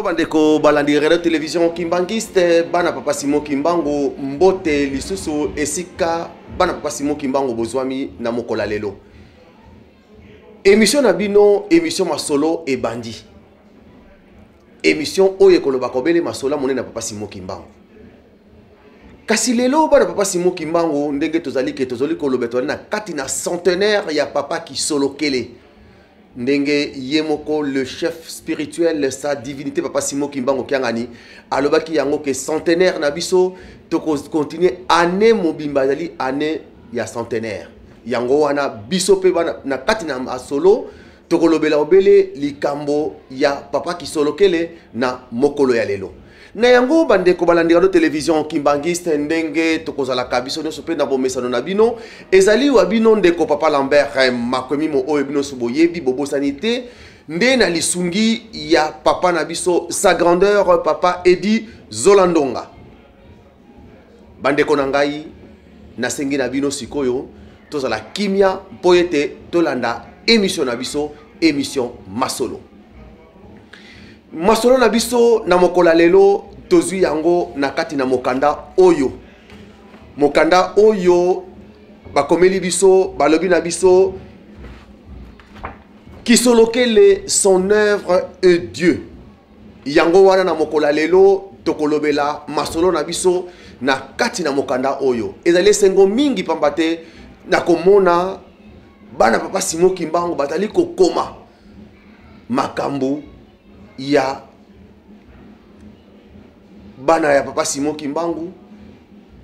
bandeko balandi radio télévision Kimbangiste bana papa Simon Kimbangu mbote lisusu esika bana papa Simon Kimbangu bozwami na mokola lelo. Émission na bino émission masolo et bandi. Émission oye koloba kobele masola monena papa Simon Kimbangu. Kasi lelo bana papa Simon Kimbangu ndenge tozali ke tozoli kolobeto na kati na centenaire ya papa ki solo kele. Ndenge Yemoko, le chef spirituel, sa divinité, papa Simon Kimbangu Kiangani, alobaki yango ke centenaire nabiso, toko continuer année mobimbazali année ya centenaire. Yango wana biso pe na katina asolo, toko lobela obele likambo ya papa ki solo kele na mokolo ya lelo. Na yango bandeko balandi radio télévision Kimbangiste ndenge tokozala kabiso nyoso pe na bomesano na bino ezali wa bino ndeko papa Lambert makomi mo oyo bino suboyebi bobo sanité nde na lisungi ya papa na biso sa grandeur papa Edi Zolandonga. Bandeko na ngai na sengi na bino sikoyo tozala kimia poete tolanda émission na biso émission masolo. Masolo na biso na mokola lelo tozui yango na kati na mokanda oyo. Mokanda oyo bakomeli biso balobi na biso kisolokele son œuvre est Dieu. Yango wana na mokola lelo tokolobela masolo na biso na kati na mokanda oyo. Ezali sengo mingi pambate na komona bana papa Simon Kimbangu batali kokoma makambu ya bana ya papa Simon Kimbangu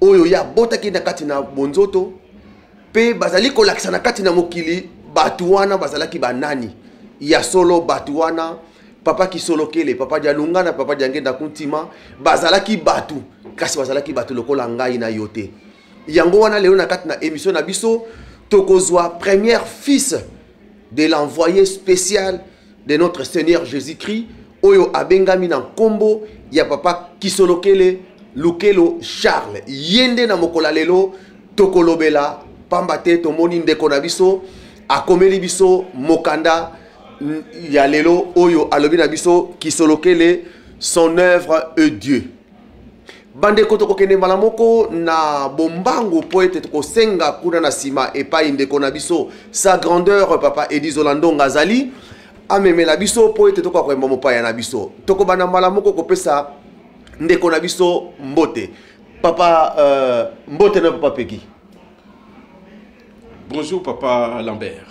oyo ya bota ki na kati na bonzoto pe bazali kolakisa na kati na mokili batuwana bazalaki banani ya solo batuwana papa ki solo kele papa Dialunga na papa Diangenda kuntima bazalaki batu kasi bazalaki batu lokola ngai na yote yango wana leo na kati na émission na biso tokozwa première fils de l'envoyé spécial de notre Seigneur Jésus-Christ oyo abengami na kombo ya papa Kisolokele Lukelo Charles yende na mokola lelo tokolobela pambate tomoni ndeko na biso akomeli biso mokanda ya lelo oyo alobi na biso Kisolokele son œuvre est Dieu. Bandeko tokokende mbala moko na bombangu poete tokosenga kuna na sima epai ndeko na biso sa grandeur papa Edi Zolandonga azali amemela biso po ete toko akwemba mopaya na biso toko bana mbala moko kopesa ndeko na biso mbote papa mbote na papa Peggy. Bonjour papa Lambert.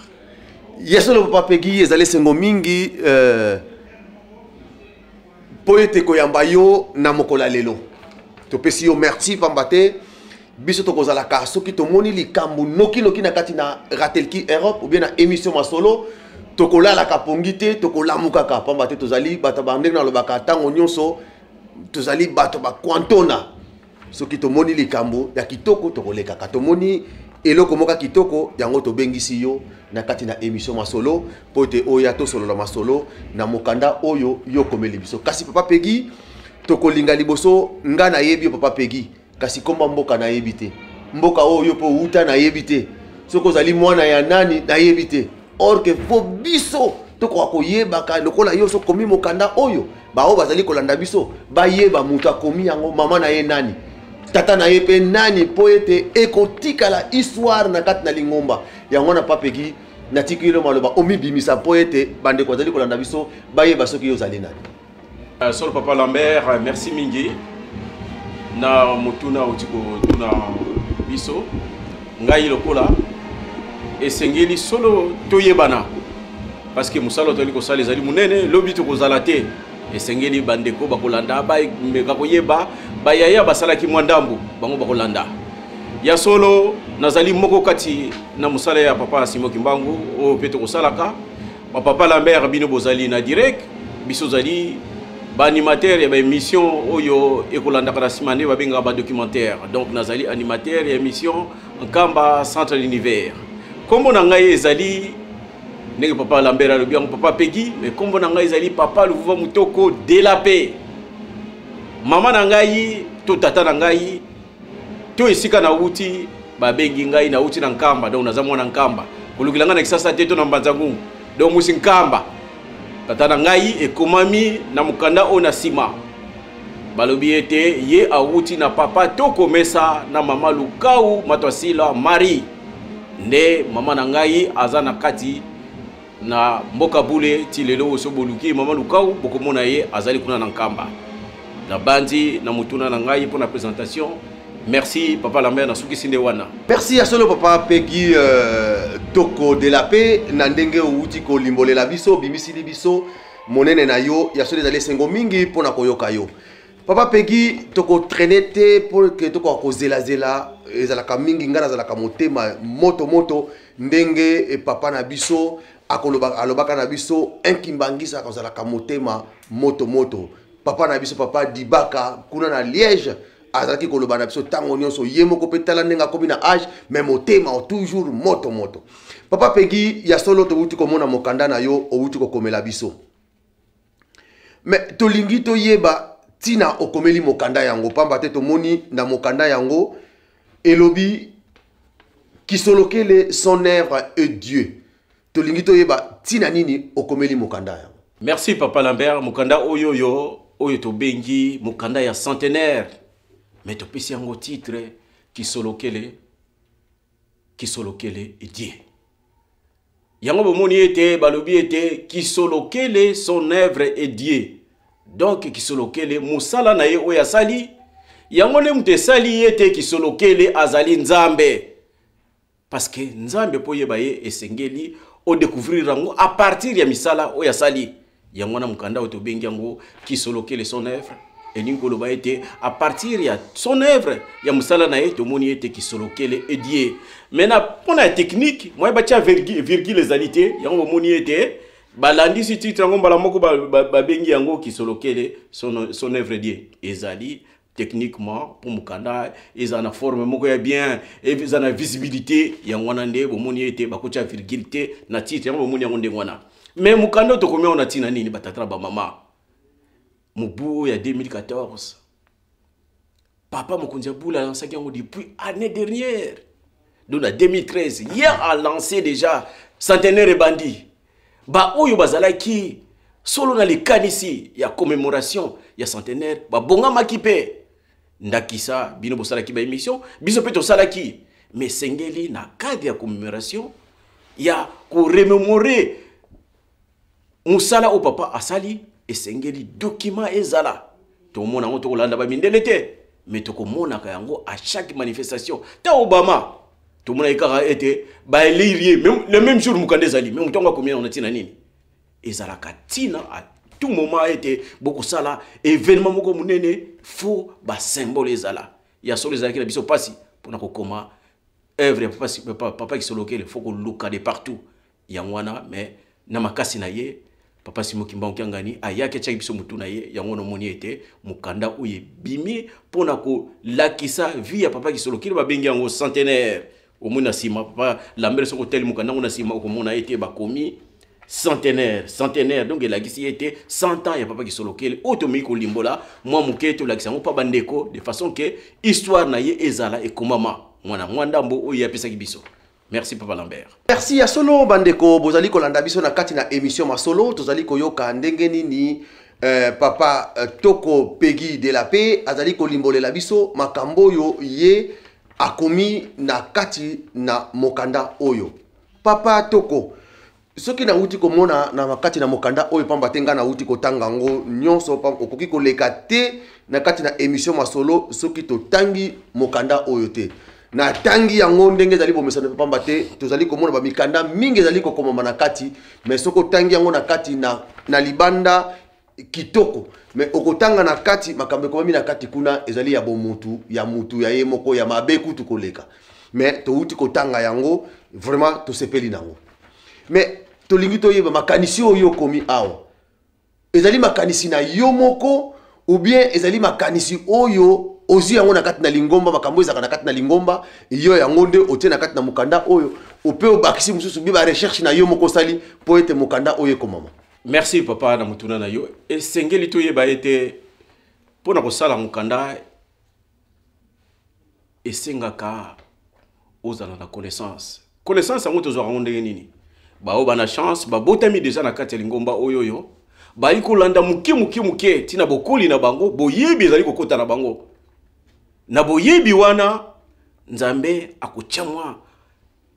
Yeso le papa Peggy ezali sengo mingi po ete koyamba yo na mokola lelo topesi yo merci pambate biso tokozala ka soki tomoni likambu noki na kati na Ratelki Europe ou bien na émission masolo tokolala kapongite tokolamuka ka pambate tozali bato bandenge na lobaka tango nyonso tozali bato ba kwantona soki tomoni likambo ya kitoko tokoleka ka tomoni eloko moka kitoko yango tobengisi yo na kati na émission masolo pote oya to solo la masolo na mokanda oyo yo komeli biso kasi papa Peggy tokolinga liboso nga na yebi papa Peggy kasi komba mboka na yebite mboka oyo po uta na yebite soko zali mwana ya nani na yebite or que fo biso toko akoyebaka lokola yo so komi mokanda oyo bao bazali kolanda biso bayeba mutu akomi yango mama na ye nani tata na ye pe nani po ete ekotika la histoire na kati na lingomba yango na papa Peggy na tikilo maloba omi bimisa po ete bande ko zali kolanda biso bayeba soki yo zali nani. Solo papa Lambert merci mingi na mutuna utiko tuna biso ngai lokola esengeli solo toyebana parce que musalo toli ko sala ezali munene lobi to kozala te esengeli bandeko bakolanda ba meka koyeba bayaya basalaki mwandambu bango bakolanda ya solo nazali moko kati na musala ya papa Simon Kimbangu o peto kosalaka papa Lambert bino bozali na direct biso zali ba animateur ya ba émission oyo ekolanda kana simane ba benga ba documentaire donc nazali animateur ya émission Nkamba centre l'univers kombo na ngai ezali ndenge papa Lambert alobi yango papa Peggy mais kombo na ngai ezali papa Luvuva Mutoko de la paix mama na ngai to tata na ngai to esika na uti ba bengi ngai na uti na Nkamba donc naza mwana Nkamba kolukilanga na kisasa te to na Mbanzangungu donc musi Nkamba tata na ngai ekomami na mukanda o na sima balobi ete ye awuti na papa Toko Mesa na mama Lukau Matwasila Marie nde mama na ngai aza na kati na mboka bule ti lelo oso boluki mama Lukau bokomona ye azali kuna na nkamba na bandi na mutuna na ngai pour la présentation. Merci papa Lambert na suki sinde wana. Merci à solo papa Peggy Toko de la paix na ndenge outi ko limbolela biso bimisi biso monene na yo ya solo ezali sengo mingi pona koyoka yo. Papa Peggy toko traîner pour que toko ko zela ezalaka mingi ngana zalaka motema moto ndenge e papa na biso alobaka na biso enkimbangisa ko zalaka motema moto papa na biso papa Dibaka kuna na Liège azaki koloba na biso tango nyonso yemoko petala ndenga komi na âge mais motema toujours moto papa Peggy ya solo to wuti komona mokanda na yo o wuti kokomela biso mais tolingi to yeba tina okomeli mokanda yango pamba te tomoni na mokanda yango elobi kisolokele son œuvre et Dieu tolingi to yeba tina nini okomeli mokanda yango. Merci papa Lambert. Mokanda oyo to bengi mokanda ya centenaire mais to pesi yango titre kisolokele et Dieu yango bomoni ete balobi ete kisolokele son œuvre et Dieu donc kisolokele musala na ye oya sali yango ne mute sali ete kisolokele azali nzambe parce que nzambe po yeba ye esengeli o découvrir rango à partir ya misala oya sali yango na mukanda oto bengi yango kisolokele son œuvre et ninkolo ba ete à partir ya son œuvre ya musala na ye to moni ete kisolokele et Dieu maintenant pour la technique moi ba tia virgule ezalité yango moni ete balandi si titre yango mbala moko ba bengi yango kisolokele son œuvre Dieu ezali techniquement pour mukanda ils en forme moko ya bien et ils en visibilité yango na nde bomoni ete ba ko tia virgule te na titre yango bomoni yango ndengwana mais mukanda to komia on a tina nini batatra ba mama Mubu ya 2014 papa Mokonzi Boula a lancé depuis l'année dernière donc en 2013 hier a lancé déjà centenaire et bandit ba oyo bazalaki solo na likanisi ya commémoration ya centenaire ba bonga makipe ndakisa bino bosalaki ba émission biso pe to salaki mais sengeli na cadre ya commémoration ya ko remémorer musala au papa asali esengeli document ezala to mona ngo to kolanda ba mindele te mais to komona ka yango à chaque manifestation ta Obama to mona ikara ete ba elirie même le même jour mukande zali mais mutonga combien on a tina nini ezala katina à tout moment ete beaucoup sala événement moko munene fo ba symbole ezala ya solo ezala ki biso pasi pona ko koma œuvre papa qui solokele faut ko luka de partout yangwana mais na makasi na ye papa Simo Kimbangu Kiangani ayake tshaki biso mutu na ye yango no moni ete mukanda uye bimi pona ko lakisa vie ya papa Kisolokile ba bengi yango centenaire au mona sima papa Lambert soko tel mukanda ngona sima ko mona ete ba komi centenaire donc elakisi ete 100 ans ya papa Kisolokile otomi ko limbola moi muketo lakisa ngo pa bandeko de façon que histoire na ye ezala ekomama mwana mwandambo oyo yapesaki biso. Merci papa Lambert. Merci à solo bandeko bozali kolanda biso na kati na émission masolo tozali koyoka ndenge nini papa Toko Peggy de la paix azali kolimbolela biso makambo yo ye akomi na kati na mokanda oyo. Papa Toko soki na uti komona na makati na mokanda oyo pamba tenga na uti kotanga ngo nyonso okoki koleka te na kati na émission masolo soki totangi mokanda oyo te. Na tangi yango ndenge zali bomesa ne pamba te tozali komona ba mikanda mingi zali kokoma na kati mais soko tangi yango na kati na libanda kitoko mais okotanga na kati makambe komami na kati kuna ezali ya bomutu ya mutu ya yemoko ya mabeku tukoleka mais to uti kotanga yango vraiment to sepeli nango mais to lingi to yeba makanisi oyo komi awa ezali makanisi na yomoko ou bien ezali makanisi oyo ozi yango na kati na lingomba makambo ezaka na kati na lingomba iyo yango nde otie na kati na mukanda oyo ope obakisi mususu bi ba recherche na yo moko sali po ete mukanda oyo komama. Merci papa na mutuna na yo esengeli to yeba ete pona ko sala mukanda esengaka ozala na connaissance yango tozwa ndenge nini bao bana chance ba botami déjà na kati ya lingomba oyoyo ba ikolanda muke tina bokoli na bango boyebi ezali kokota na bango na boyebi wana nzambe akuchamwa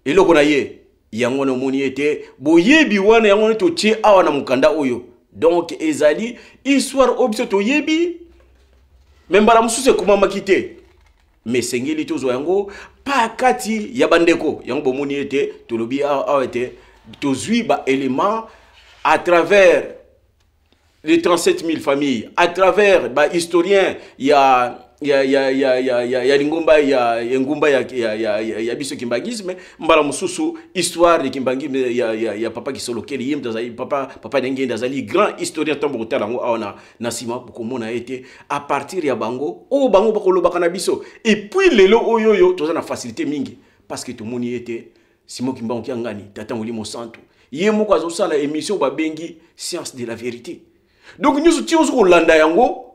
eloko na ye yango na moni ete boyebi wana yango to tie awa na mukanda oyo donc ezali histoire obso to yebi même bala mususe kuma makite mais sengeli tozo yango pa kati ya bandeko yango bomoni ete tolobi awa ete tozui ba élément à travers les 37 000 familles, à travers bah, historiens, il y a l'ingomba, il y a ngumba, il y a biso kimbangisme, mbala mususu histoire de kimbangisme, il y a papa qui solo keli yim dazali papa dengue dazali grand historien tombo talango aona nasima comme on a été à partir ya bango o bango bakolo bakana biso et puis lelo oyoyo toza na facilité mingi parce que tout le monde y était Simon Kimbango kiangani tata ngoli monsanto yemo kwa zo sala émission ba bengi science de la vérité. Donc nous sommes au landa yango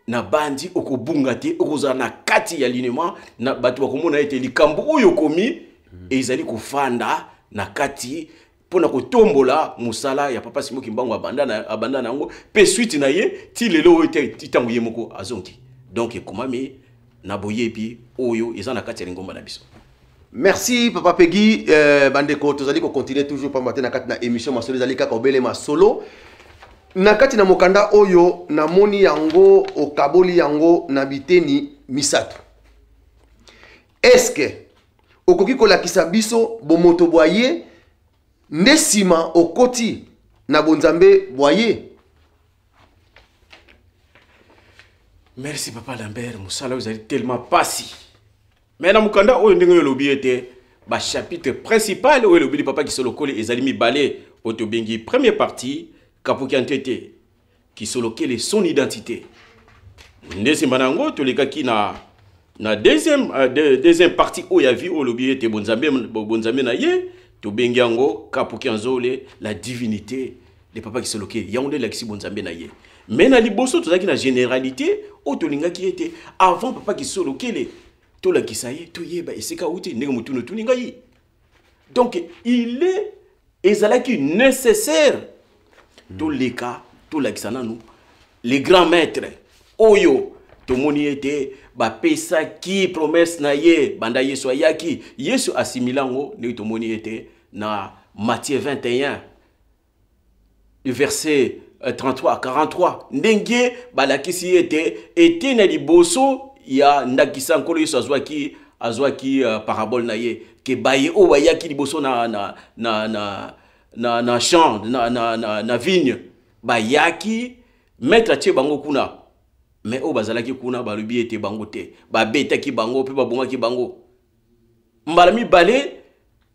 na bandi okobunga te okozana na kati ya linement na batu bakomona ete likambo oyo komi ezali kofanda na kati pona kotombola musala ya papa Simon Kimbango abandana yango pe suite na ye ti lelo ete titango yemoko azongi. Donc komami na boyebi oyo ezana kati ya lingomba na biso. Merci Papa Peggy bandeko tozali ko continuer toujours pa matin na kati na émission masolo ezali kaka obele masolo. Nakati na mokanda oyo na moni yango okaboli yango na biteni misatu. Eske okoki kolakisa biso bomoto boye ndesima okoti na bonzambe boye? Merci Papa Lambert, musala vous êtes tellement passé. Mais na mokanda oyo ndenge lobi ete ba chapitre principal oyo lobi papa qui solo kole ezali mi balé otobengi première partie Kapuki Antete qui solokele son identité. Ndesi manango toleka ki na deuxième partie o ya vie o lobi ete bonzambe na ye to bengiango Kapuki Anzole la divinité de papa qui solokele yango la kisi bonzambe na ye. Mais na liboso tozaki na généralité o tolinga ki ete avant papa qui solokele to la kisaye to yeba esika uti ndenge mutuno tuninga yi. Donc il est ezalaki nécessaire tous les cas, tous les nous, les grands maîtres, Oyo, Tomoni était, Pesa qui promesse na ye, Banda Yesu Ayaki, Yesu assimilango, ne Tomoni était, na Matthieu 21, le verset 33 à 43. Ndenge, Balakisi était na liboso, ya Ndakisa Nkolo Yesu azwaki parabole na ye, ke baye o wayaki liboso na champ na vigne ba yaki mettre tie bango kuna mais o bazalaki kuna ba lubi ete bango te ba betaki bango pe ba bongaki bango mbala mi balé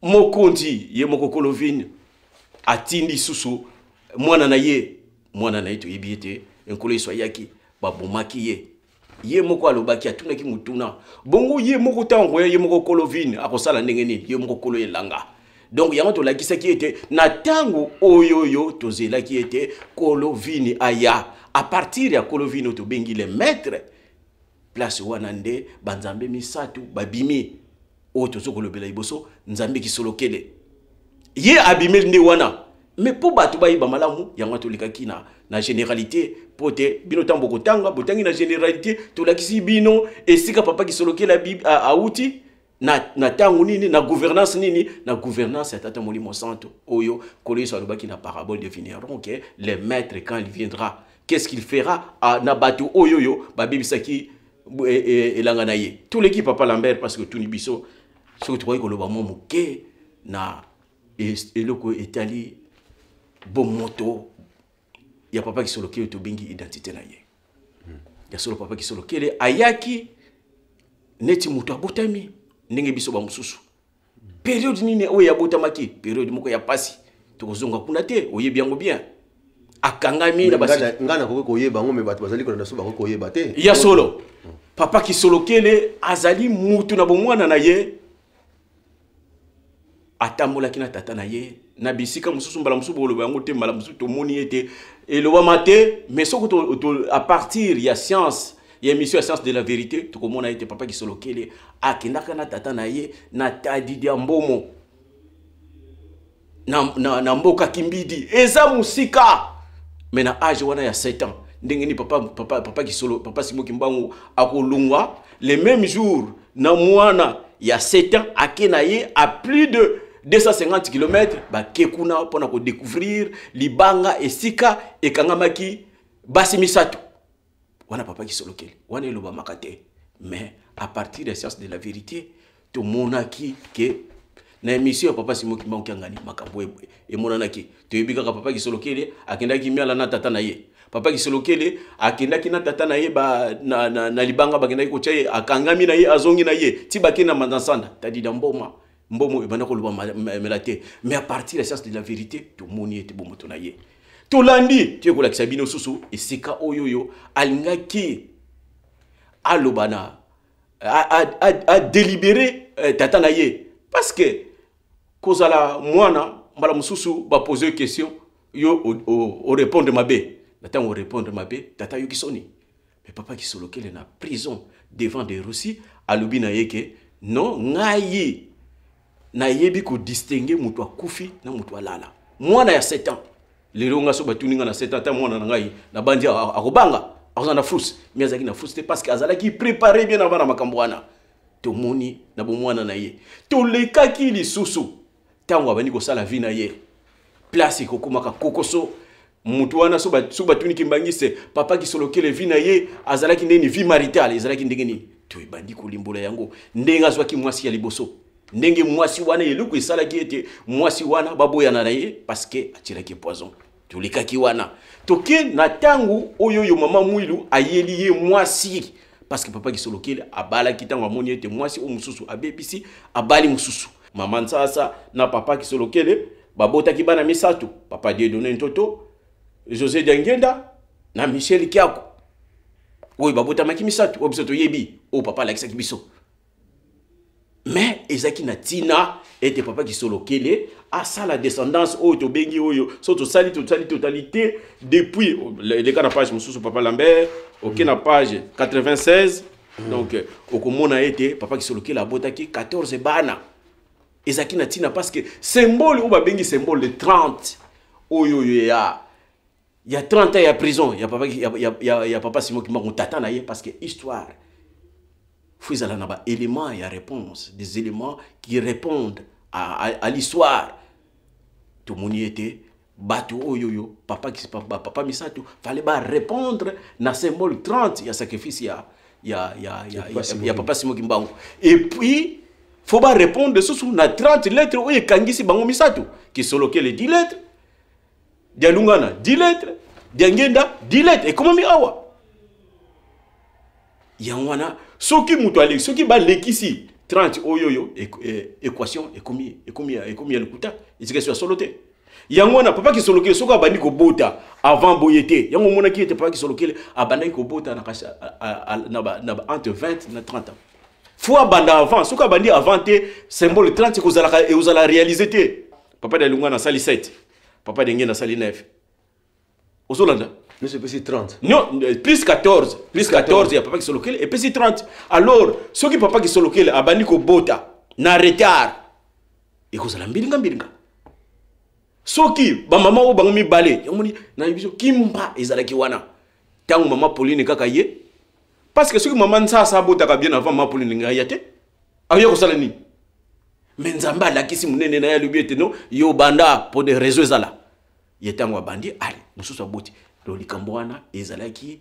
mokonzi ye mokokolo vigne atindi susu mwana na ye to yebi ete enkolo eso yaki ba bomaki ye moko alobaki atunaki mutuna bongo ye moko tango ye mokokolo vigne akosala ndenge nini ye mokokolo elanga. Donc yango to lakisa ki ete na tango oyoyo tozela ki ete kolovini aya à partir ya kolovini to bengi les maîtres place wanande banzambe misatu babimi o tozo kolobela iboso nzambe ki solokele ye abimel ndi wana mais po batu ba yiba malamu yango to likaki na généralité pote bino tambo kotanga botangi na généralité to lakisi bino esika papa ki solokela a outi na tango nini na gouvernance ya tata molimo santo oyo koleso alobaki na parabole de vigneron que les maîtres quand il viendra qu'est-ce qu'il fera na bato oyoyo babibisaki elanga na ye tout l'équipe papa Lambert parce que tout ni biso so to ko loba mo muke na eloko etali bomoto ya papa qui solo to bengi identité na ye ya solo papa qui solo kele ayaki neti muto abotami ndenge biso ba mususu période nini oyo ya botamaki période moko ya pasi tokozonga kuna te oyebi yango bien akangami na basi ngana ko yeba ngo me bato bazali ko na so ba ko yeba te ya solo papa ki solo kele azali mutu na bomwana na ye atambola kina tata na ye na bisika mususu mbala mususu bolo yango te mbala mususu to moni ete eloba mate mais soko to à partir ya science ya émission ya science de la vérité to komona ete papa ki solo kele akendaka na tata na ye na tadi dia mbomo na mboka kimbidi eza musika mais na âge wana ya 7 ans ndengeni papa Kisolo papa Simon Kimbangu akolungwa le même jour na mwana ya 7 ans akena ye à plus de 250 km ba kekuna pona ko découvrir libanga esika ekangamaki basi misato wana papa Kisolo kele wana eloba makate mais à partir des sciences de la vérité to monaki ke na émission papa Simon Kimbangu kangani makambo e monanaki to yebika papa Kisolo kele akendaki miala na tata na ye papa Kisolo kele akendaki na tata na ye ba na libanga bakendaki ko chaye akangami na ye azongi na ye tibaki na mandansanda tadi mboma ebana ko luba melate mais à partir de la science de la vérité to moni ete bomo to na ye to landi tu ko la kisabino susu esika oyoyo alingaki alobana a délibéré tata na ye parce que kozala mwana mbala mususu ba poser question yo o répondre mabe natang o répondre mabe tata yo kisoni mais papa Kisolo kele na prison devant des Russes alobi na yeke non ngai na yebi ko distinguer mutu akufi na mutu alala mwana ya 7 ans lero nga so batuninga na 7 ans ta mwana na ngai na bandi akobanga azana frus mais azaki na frus parce que azalaki préparé bien avant na makambo wana to moni na bomwana na ye to lekaki lisusu tango abani ko sala vie na ye place ko komaka kokoso mutu wana so batuni kimbangise papa Kisolo kele vie na ye azalaki ndeni vie maritale azalaki ndenge nini to ibandi ko limbola yango ndenga zwaki mwasi ya liboso ndenge mwasi wana yeluko esalaki ete mwasi wana baboyana na ye parce que atiraki poison to lekaki wana toke na tangu oyoyo mama mwilu ayeli ye mwasi parce que papa Kisolo kele abala kitango amoni ete mwasi o mususu abebisi abali mususu mama nsasa na papa Kisolo kele babota kibana misato papa Dieudonné Ntoto José Diangenda na Michel Kiako oyo babota maki misato o bisoto yebi o papa lakisa kibiso mais ezaki na tina ete papa Kisolo kele a ça la descendance oyo to bengi oyo so to sali totalité depuis le cas na page mususu papa Lambert OK na page 96 donc okomona ete papa Kisolo kele abotaki 14 bana ezaki na tina parce que symbole ou ba bengi symbole de 30 oyo ya 30 ans ya prison ya papa Simon Kimbangu tata na ye parce que histoire faut aller na éléments et réponses des éléments qui répondent à l'histoire tout le monde était bateau oyoyo papa misato fallait pas répondre na symbole 30 ya sacrifice ya papa Simon Kimbangu et puis faut pas répondre sous na 30 lettres ou ekangisi bango misato Kisolo kele 10 lettres dialungana 10 lettres diangenda 10 lettres et comment mi awa yangwana soki mutu ale soki ba lekisi 30 oyoyo équation ekomi ya lukuta ezike so solote yangwana papa Kisolo kele soka bandi ko bota avant boyete yango mona ki était papa Kisolo kele abandaki ko bota na entre 20 na 30 ans fois banda avant soka bandi avant te symbole 30 ko zalaka et uzala réaliser te papa de lunga na sali 7 papa de ngena sali 9 ozolanda mais c'est plus 30 non plus 14 plus 14 ya papa Kisolo kele et plus 30 alors soki papa Kisolo kele abandi ko bota na retard et ko zala mbilinga soki ba mama o bango mibale yamoni na biso kimba ezalaki wana tangu mama Pauline kaka ye parce que soki mama nsasa botaka bien avant mama Pauline ngaya te ayo ko sala ni mais nzamba lakisi munene na ya lubiete no yo banda pour des raisons ezala yetango bandi ali mususu aboti lo likambo wana ezalaki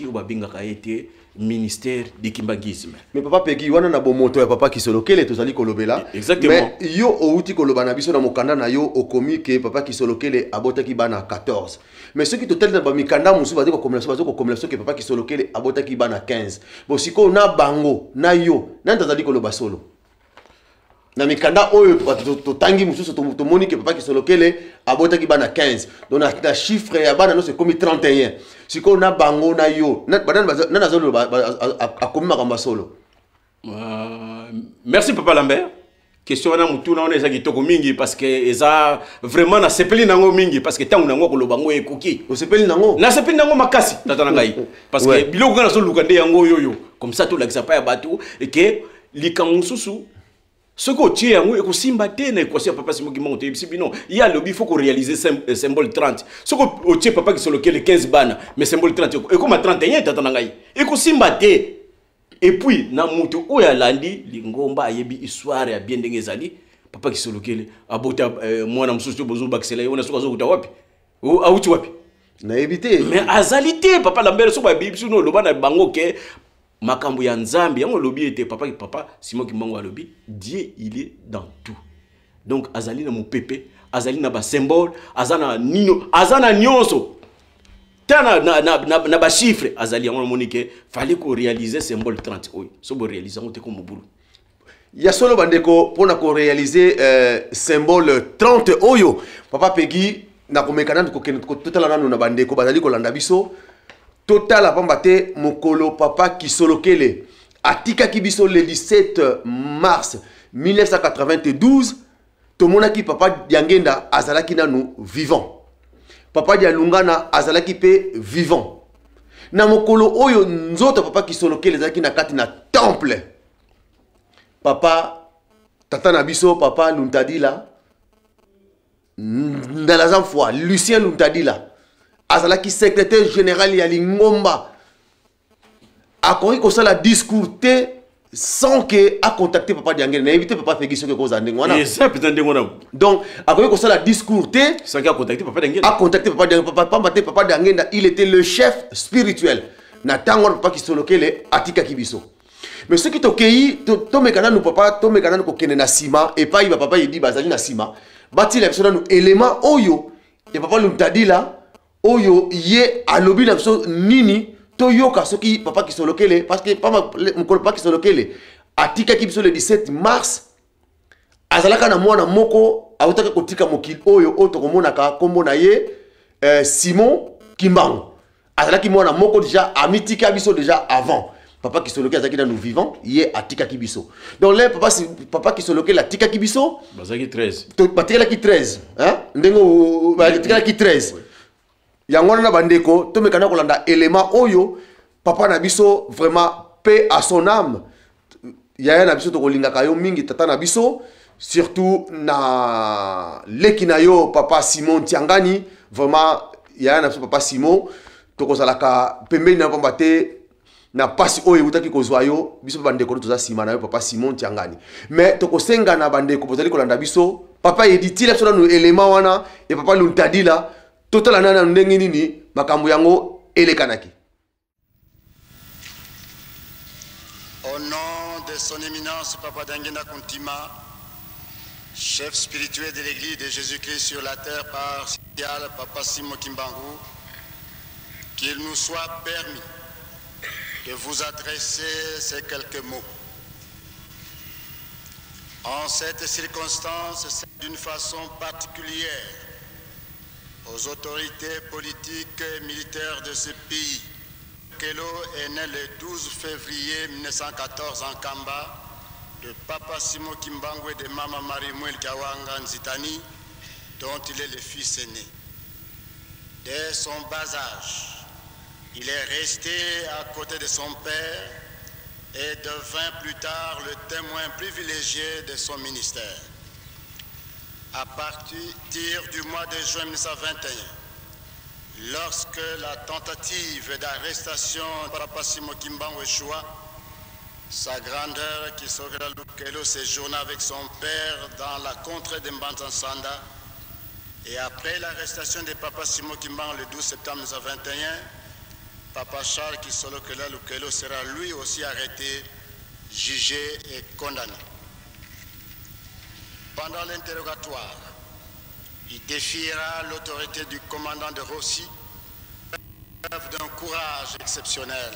obabingaka ete ministère de kimbangisme mais papa Peggy wana na bomoto ya papa Kisolo kele tozali kolobela exactement mais yo outi koloba na biso na mokanda na yo okomi ke papa Kisolo kele abotaki bana 14 mais ceux qui total na ba mikanda musu ba ko komela so ke papa Kisolo kele abotaki bana 15 bon siko na bango na yo na tozali koloba solo na mikanda oyo totangi mususu to moni ke papa Kisolo kele abotaki bana 15 donc na chiffre ya bana no c'est comme 31 siko na bango na yo na na zolo akomi makamba solo merci papa Lambert question wana mutuna on ezaki toko mingi parce que eza vraiment na sepeli nango mingi parce que tangu nango ko lobango ekoki o sepeli nango na sepeli nango makasi tata na ngai parce que biloko kana so lukande yango yoyo comme ça tout l'exemple ya batu et que likambo susu Ce que tu es, il faut s'imbattre dans l'équation papa Simon qui monte. Il y a le il faut qu'on réalise symbole 30. Ce que tu es papa qui sont lequel 15 ban, mais symbole 30. Et comme à 31, tu as il faut s'imbattre. Et puis, na mutu où ya landi, lingomba ayebi histoire ya bien dengezali, papa qui sont lequel abota moi na msusu bozo baksela yona soka zo wapi. Ou auti wapi. Na évité. Mais azalité papa lambere so ba bibisu no loba na bango ke makambo ya nzambi yango lobi était papa Simon Kimbangu lobi Dieu il est dans tout. Donc azali na mon pépé, azali na ba symbole, azana nino, azana nyonso. Tana na ba chiffre azali yango monique fallait qu'on réaliser symbole 30 oui. So bo réaliser on te comme boulot. Ya solo bandeko pona ko réaliser symbole 30 oyo papa Peggy na komekana ko totala nanu na bandeko bazali ko landa biso. Total apambate mokolo papa Kisolokele atika kibiso le 17 mars 1992 tomonaki papa Diangenda azalaki nanu vivant. Papa Dialungana azalaki pe vivant. Na mokolo oyo nzoto papa Kisolokele azalaki na kati na temple. Papa tata na biso papa Luntadila ndalazam foi Lucien Luntadila azalaki secrétaire général ya Lingomba akoki kosala discours te sans que a contacté papa Diangena na éviter papa Peggy soki ko zande ngwana exact ngwana donc akoki kosala discours te sans qu'il a contacté papa Diangena a contacté papa Diangena il était le chef spirituel na tango papa Kisolokele atika kibiso mais ce qui tokei to mekana nous papa to mekana ko kene na sima et pas il va papa il dit bazali na sima bati la personne nous élément oyo et papa Luntadila oyo ye alobi na biso nini to yoka soki papa Kisolokele parce que papa Kisolokele atika kibiso le 17 mars azalaka na mwana moko awutaka kotika mokili oyo otokomona ka kombo na ye Simon Kimbangu azalaki mwana moko déjà amitika biso déjà avant papa Kisolokele azalaki na nous vivant ye atika kibiso donc là papa Kisolokele atika kibiso bazaki 13 to batikala ki 13 hein ndengo batikala ki 13 yango na bandeko to mekana kolanda élément oyo papa na biso vraiment paix à son âme yaya na biso to kolingaka yo mingi tata na biso surtout na leki na yo papa Simon Tiangani vraiment yaya na biso papa Simon to kozalaka pembeni na pamba te na pasi oyo utaki kozwa yo biso bandeko to za sima na yo papa Simon Tiangani mais to kosenga na bandeko bozali kolanda biso papa editila biso na no élément wana et papa Luntadila total nana ndenge nini makambo yango elekanaki. Au nom de son éminence Papa Diangena Kuntima, chef spirituel de l'église de Jésus-Christ sur la terre par Papa Simon Kimbangu, qu'il nous soit permis de vous adresser ces quelques mots. En cette circonstance, c'est d'une façon particulière aux autorités politiques et militaires de ce pays. Kelo est né le 12 février 1914 en Kamba de Papa Simon Kimbangu et de Maman Marie-Mouel Kawanga Nzitani, dont il est le fils aîné. Dès son bas âge, il est resté à côté de son père et devint plus tard le témoin privilégié de son ministère. À partir du mois de juin 1921, lorsque la tentative d'arrestation de Papa Simon Kimbangu échoua, sa grandeur Kisokela Lukelo séjourna avec son père dans la contrée de Mbanzansanda. Et après l'arrestation de Papa Simon Kimbangu le 12 septembre 1921, Papa Charles Kisolokela Lukelo sera lui aussi arrêté, jugé et condamné. Pendant l'interrogatoire, il défiera l'autorité du commandant de Rossi, preuve d'un courage exceptionnel,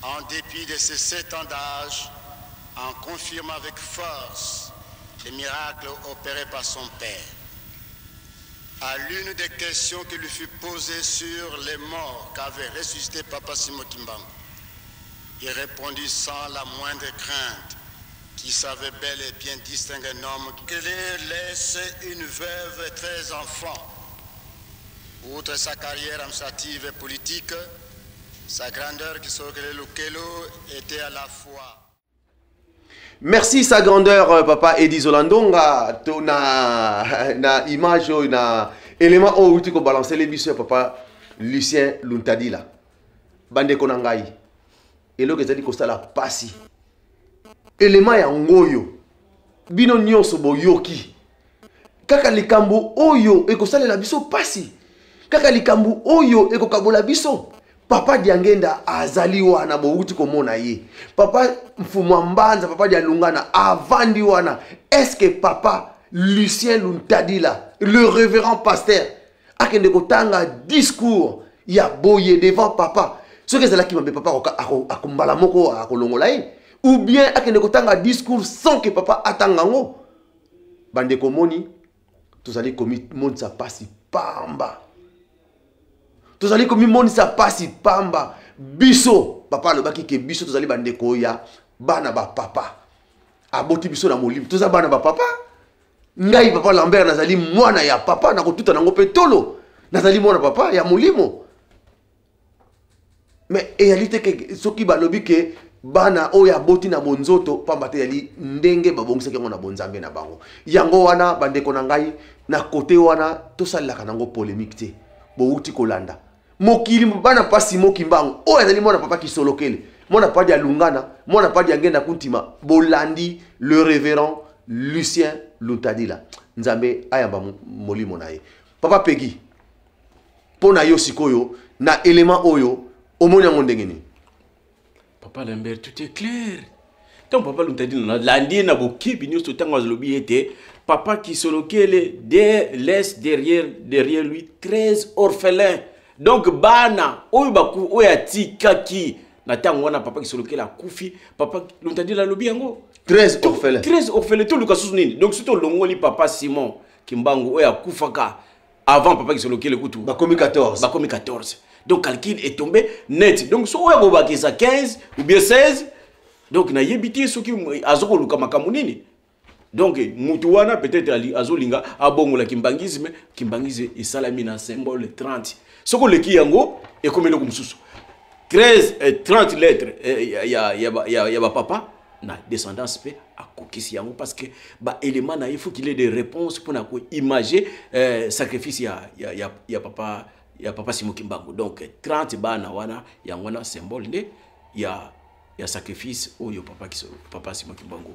en dépit de ses 7 ans d'âge, en confirmant avec force les miracles opérés par son père. À l'une des questions qui lui fut posée sur les morts qu'avait ressuscité Papa Simon Kimbangu, il répondit sans la moindre crainte, qui savait bel et bien distinguer un homme qui laisse une veuve et 13 enfants. Outre sa carrière administrative et politique, sa grandeur qui Kisokela Lukelo était à la fois. Merci sa grandeur papa Eddie Zolandonga na image na élément où tu ko balancer les biso papa Lucien Luntadila bande ko nangai eloko ezali ko sala pasi élément ya ngoyo bino nyonso boyoki kaka likambo oyo ekosalela biso pasi kaka likambo oyo ekokabola biso papa Diangenda azali wana bouti komona ye papa Mfumwa Mbanza papa Dialungana avandi wana est-ce que papa Lucien Luntadila le révérend pasteur akende kotanga discours ya boye devant papa ce que c'est là qui m'a papa akombala moko akolongola ye ou bien akende kotanga discours sans que papa atangango bande komoni tozali komi monisa pasi pamba tozali komi monisa pasi pamba biso papa alobaki ke biso tozali bandeko ya bana ba papa aboti biso na molimo toza bana ba papa ngai papa Lambert nazali mwana ya papa na kotuta nango petolo nazali mwana papa ya molimo mais réalité ke soki balobi ke bana oya boti na bonzoto pamba te yali ndenge babongisaki yango na bonzambe na bango yango wana bandeko na ngai na kote wana tosalaka nango polémique te bouti kolanda mokili bana pasi mokimbango oyo ezali mwana papa Kisolokele mwana papa Dialungana mwana papa Diangenda kuntima bolandi le révérend Lucien Luntadila nzambe ayamba molimo na ye papa Peggy pona yo sikoyo na élément oyo omoni yango ndenge nini Papa Lambert, tout est clair. Donc papa Luntadila landi na bokibi nyonso tango azolobi ete papa Kisolokele laisse derrière lui 13 orphelins. Donc bana oya tikaki na tango wana papa Kisolokele akufi papa Luntadila lobi yango 13 orphelins. 13 orphelins tout luka susnini. Donc surtout longoli papa Simon Kimbangu oya kufaka avant papa Kisolokele kutu bakomi 14. Bakomi 14. Donc calcul est tombé net. Donc so oya bobakisa 15 ou bien 16. Donc na yebiti soki azoko luka makamunini. Donc mutuwana peut-être ali azolinga abongola kimbangisme et salamina symbole 30. Soko leki yango et comme le kumsusu 13 30 lettres ya ba papa na descendance pe a kokisi yango parce que ba élément na il faut qu'il ait des réponses pour na ko imager sacrifice ya papa Simon Kimbangu. Donc 30 bana wana yango na symbole ne ya sacrifice oyo papa Simon Kimbangu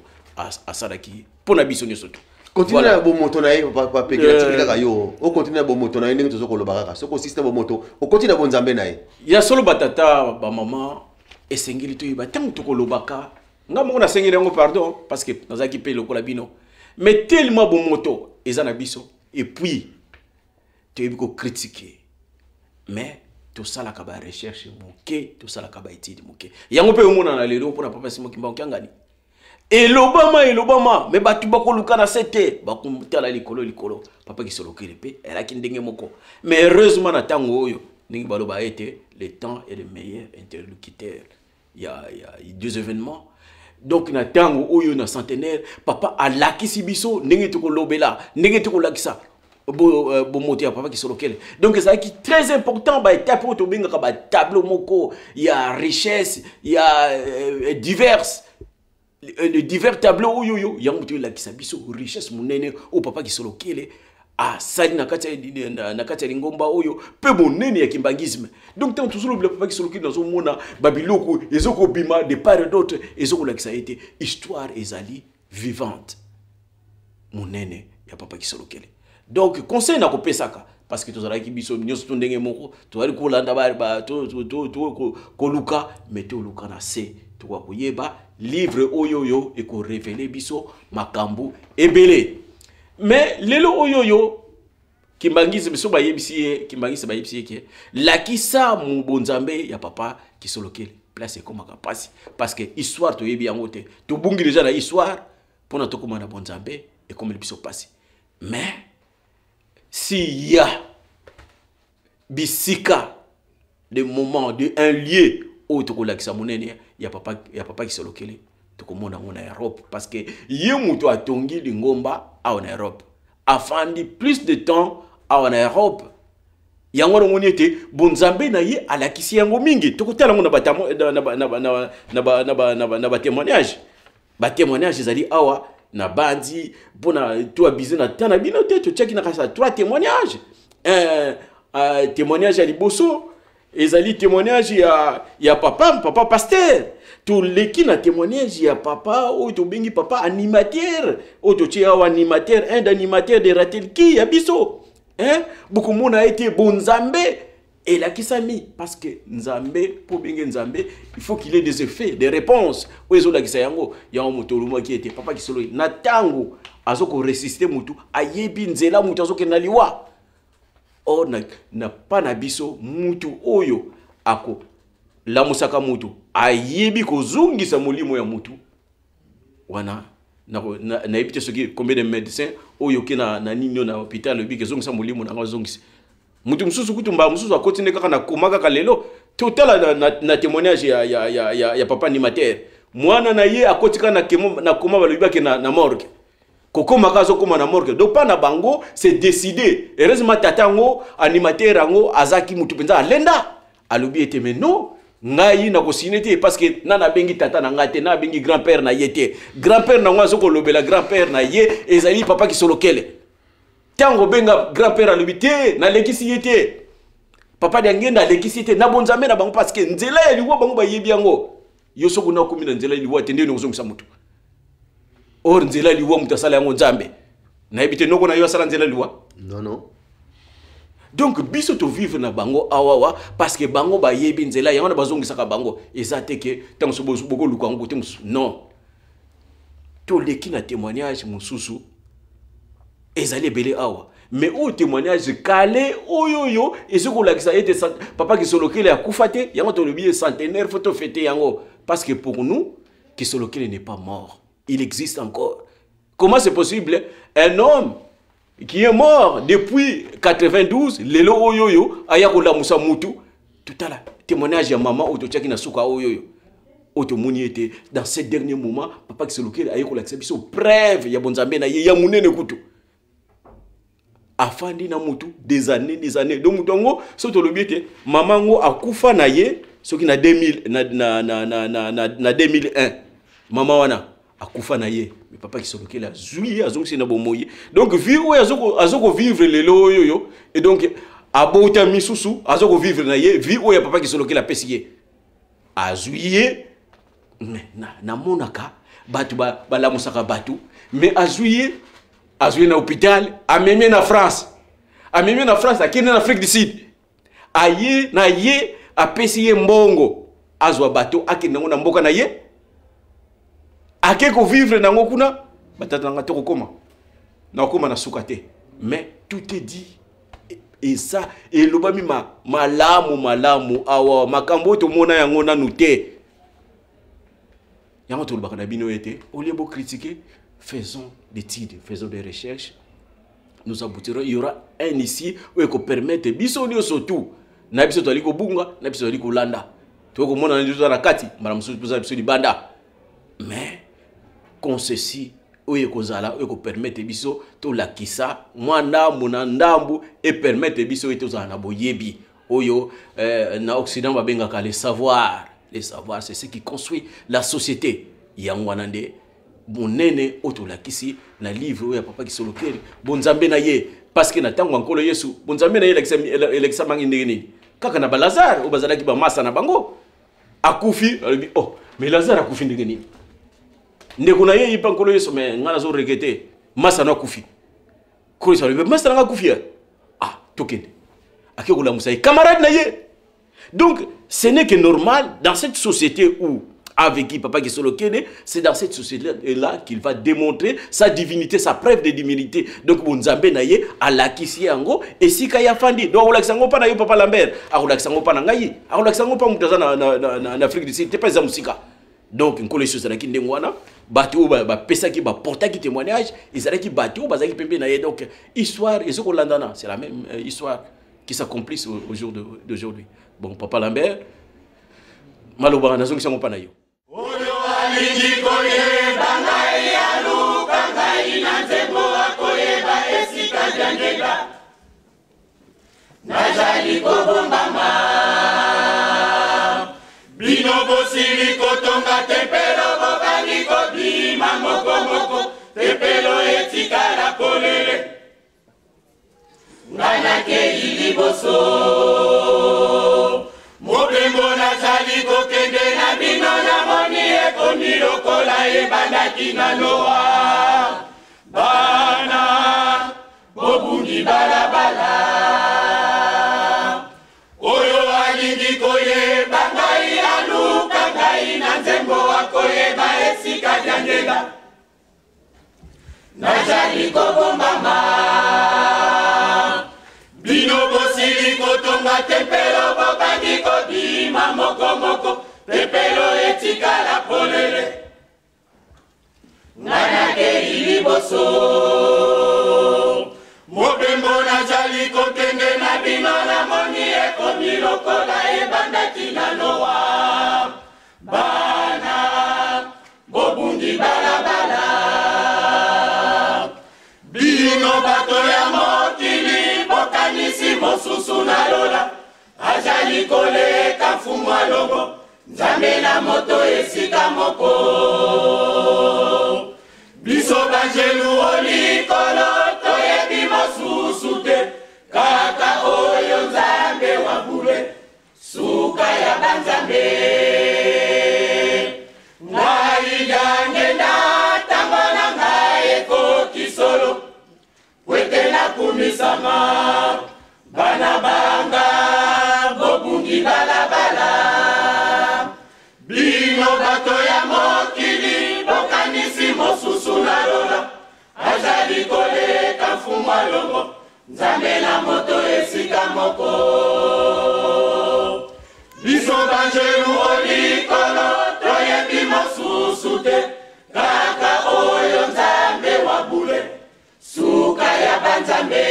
asalaki pona biso nyoso to. Continue à bon moto na papa Peggy la yo o continue à bon moto na ndenge tozoko lobaka soko système bon moto o continue à bon nzambe na ye ya solo batata ba maman esengeli to yiba tango toko lobaka nga mo na sengeli ngo pardon parce que nazaki pe lokola bino mais tellement bon moto ezana biso et puis tu es beaucoup critiqué mais tout ça la kaba recherche moké tout ça la kaba étude moké yango pe omona na lelo pona papa Simon Kimbangu kangani elobama mais batu bako luka na sete bakumtala likolo papa Kisolokele pe elaki ndenge moko mais heureusement na tango oyo ndenge baloba été le temps est le meilleur interlocuteur il y a deux événements donc na tango oyo na centenaire papa alakisi biso ndenge tokolobela ndenge tokolakisa bo moto ya papa Kisolokele. Donc ça qui très important ba étape pour to benga ba tableau moko il y a richesse il y a divers tableaux yo yango to la kisabiso richesse munene o papa Kisolokele a sali na kati lingomba oyo pe monene ya kimbangisme. Donc tant toujours le papa Kisolokele dans son mona babiloko ezoko bima de part et d'autre ezoko la kisa été histoire ezali vivante munene ya papa Kisolokele. Donc conseil na kopesaka parce que tozala ki biso nyonso ndenge moko tozali kolanda ba to koluka mais to luka na se to kwa koyeba livre oyoyo et ko révéler biso makambu ebele mais lelo oyoyo kimbangisi biso ba yebisi kimbangisi ba yebisi ke lakisa mu bonzambe ya papa Kisolokele place comme kapasi parce que histoire to yebi yango te to bungi déjà na histoire pona to komana bonzambe et comme le biso passé mais s'il y a bisika de moment de un lieu où tu connais que ça monnaie il y a papa Kisolokele tu comprends en Europe parce que yemuto atongi lingomba en Europe afandi plus de temps en Europe yango ngoni ete bonzambe na ye alakisi yango mingi tokotala ngona batamo na ba témoignage ba témoignage ezali awa na bandi pona to abiser na tana bino te to check na kasa 3 témoignages témoignage ya liboso ezali témoignage ya papa pasteur to leki na témoignage ya papa o to bengi papa animateur o to tia wa animateur un animateur de Ratel qui ya biso beaucoup monde a été bon Nzambe et la kisami parce que Nzambe pour bengi Nzambe il faut qu'il ait des effets des réponses o ezo la kisayango ya motoluma qui était papa kisolo na tango azoko résister mutu ayebi nzela mutu azoko na liwa o na pa na biso mutu oyo ako la musaka mutu ayebi kozungisa molimo ya mutu wana na epite soki combien de médecins oyo ke na nino na hôpital bi kezungisa molimo na ngazungisa mutu mususu kutumba mususu akotine kaka na komaka kalelo totala na témoignage ya papa animateur mwana na ye akotika na koma balobi ke na morgue kokoma kazo koma na morgue donc pas na bango c'est décidé heureusement tatango animateur ango azaki mutu penza alenda alobi ete mais non ngai na kosine te parce que nana bengi tata na ngate na bengi grand-père na yete grand-père na ngwazo ko lobela grand-père na ye ezali papa ki solokele tango benga grand-père alobi te na lekisi yete papa de ngenda lekisi te na bonzambe na bango parce que nzela ya liwa bango ba yebi yango yo soko na komina nzela ya liwa te ndeni kozongisa mutu or nzela liwa mutu asala yango nzambe na ebite noko na yo asala nzela liwa non donc biso to vivre na bango awawa parce que bango ba yebi nzela yango na bazongisa ka bango ezate ke tango so boko luka ngo te musu non to leki na témoignage mususu ezali belé awa mais au témoignage calé oyoyo ezoko lakisa ete papa ki solokele akufa te yango to lobi centenaire photo fêter yango parce que pour nous ki solokele n'est pas mort, il existe encore. Comment c'est possible? Un homme qui est mort depuis 92, lelo oyoyo ayakola musa mutu tout à la témoignage ya maman otochaki na suka oyoyo otomoni était dans ces derniers moments papa ki solokele ayakola biso preuve ya bonzambe na ye ya munene kutu afandi na mutu des années donc mutongo soto lobiete maman ngo akufa na ye soki na 2000 na 2001 maman wana akufa na ye mais papa ki solokela zui azongi na bomoyi donc vie oyo azoko vivre lelo yoyo et donc abota misusu azoko vivre na ye vie oyo papa ki solokela pesiye azuye na monaka batu la musaka batu mais azuye na hôpital ameme na France akene na Afrique du Sud aye na ye apesiye mbongo azwa bato akende na mboka na ye akeko vivre nango kuna batata nga to koma na koma na sukate mais tout est dit et ça et lobami malamu awa makambo to mona yango na nuté yango to lobaka na bino ete au lieu de critiquer faisons des études, faisons des recherches, nous aboutirons, il y aura un ici où il faut permettre biso surtout na biso to aliko bunga na biso aliko landa to ko mona na na kati mara musu biso di banda mais qu'on ceci où il faut permettre biso to lakisa mwana mona ndambu et permettre biso et to za na boyebi oyo na occident ba benga ka les savoirs c'est ce qui construit la société yangwanande bonene otolakisi na livre ya papa ki solokeli bonzambe na ye parce que na tango nkolo Yesu bonzambe na ye elekisa mangi ndeni kaka na Lazare o bazalaki ba masa na bango akufi oh mais Lazare akufi ndeni ndeko na ye yipa nkolo Yesu mais ngana zo regete masa na akufi ko isa le masa na akufi tokende akikola musa camarade na ye donc ce n'est que normal dans cette société où avec qui papa qui solokele, c'est dans cette société-là qu'il va démontrer sa divinité, sa preuve de divinité. Donc, bonzambe na ye, alakisi yango, et si kaya fandi, donc olaksango pa na yo papa Lambert, olaksango pa na ngai, olaksango pa mutaza na Afrique du Sud, t'es pas za musika. Donc, une collection ça qui ndengwana, batu ba pesa ki ba porta ki témoignage, ils qui batu ba zaki pembe na ye. Donc, histoire et ce qu'on landana, c'est la même histoire qui s'accomplit au jour d'aujourd'hui. Bon, papa Lambert, maloba na zongi sango pa na yo. Nazali kobombama bino bosili kotonga tempelo bobangi kobi liboso mobembo nazali kokende na bino namoni ekomi lokola ebandaki na Noa bana bobungi balabala oyo alingi koyeba ngai aluka ngai na nzembo akoyeba esika lya ngenga nazali kobombama bino bosili kotonga tempelo bobangi kobima mokomoko tempelo etikala polele ngai nakei liboso mobembo nazali kokende na bino namoni ekomi lokola ebandaki na Noa bana bobungi balabala bino bato ya mokili bokanisi mosusu na lola azali koleka mfumwa longo nzambe na moto esika moko biso banjelu olikolo toyebi mosusu te kaka oyo nzambe wabule suka ya banzambe ngai yange ntango na ngai ekoki solo wete nakumisama bana banga bobungi balabala bino bato ya mokili bokanisi mosusu na lola azali koleka mfumwa longo nzambe na moto esika moko biso banjelu olikolo toyebi mosusu te kaka oyo nzambe wabule suka ya banzambe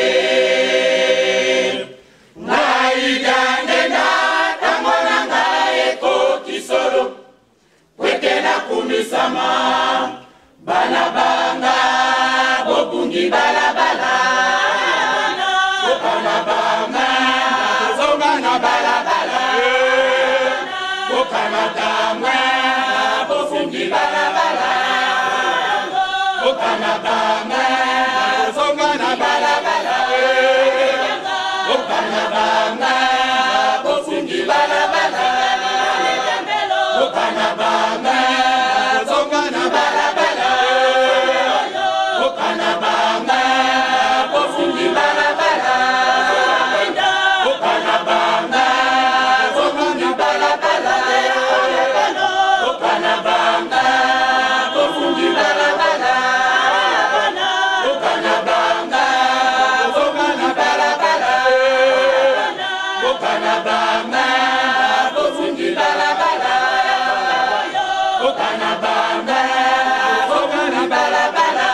ngai gange ntango na ngai ekoki solo wete nakumisama bana banga bobungi balabala bana banga zonga na balabala bokana damwe bobungi balabala bokana banga zonga na balabala bokana banga bobungi balabala bokana banga zonga na balabala bokana banga bobungi balabala bokana banga zonga na balabala bokana banga bobungi balabala bokana banga zonga na balabala bokana banga bobungi balabala bokana banga zonga na balabala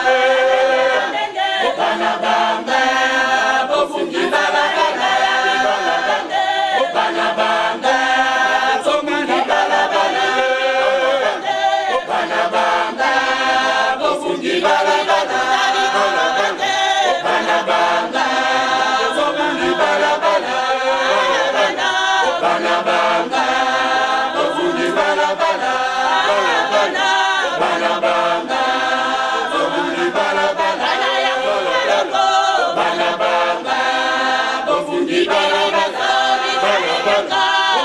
bokana banga bobungi balabala bokana banga zonga na balabala bokana banga bobungi balabala bokana banga zonga na balabala bokana banga bobungi balabala bana banga bobungi balabala bana banga bobungi balabala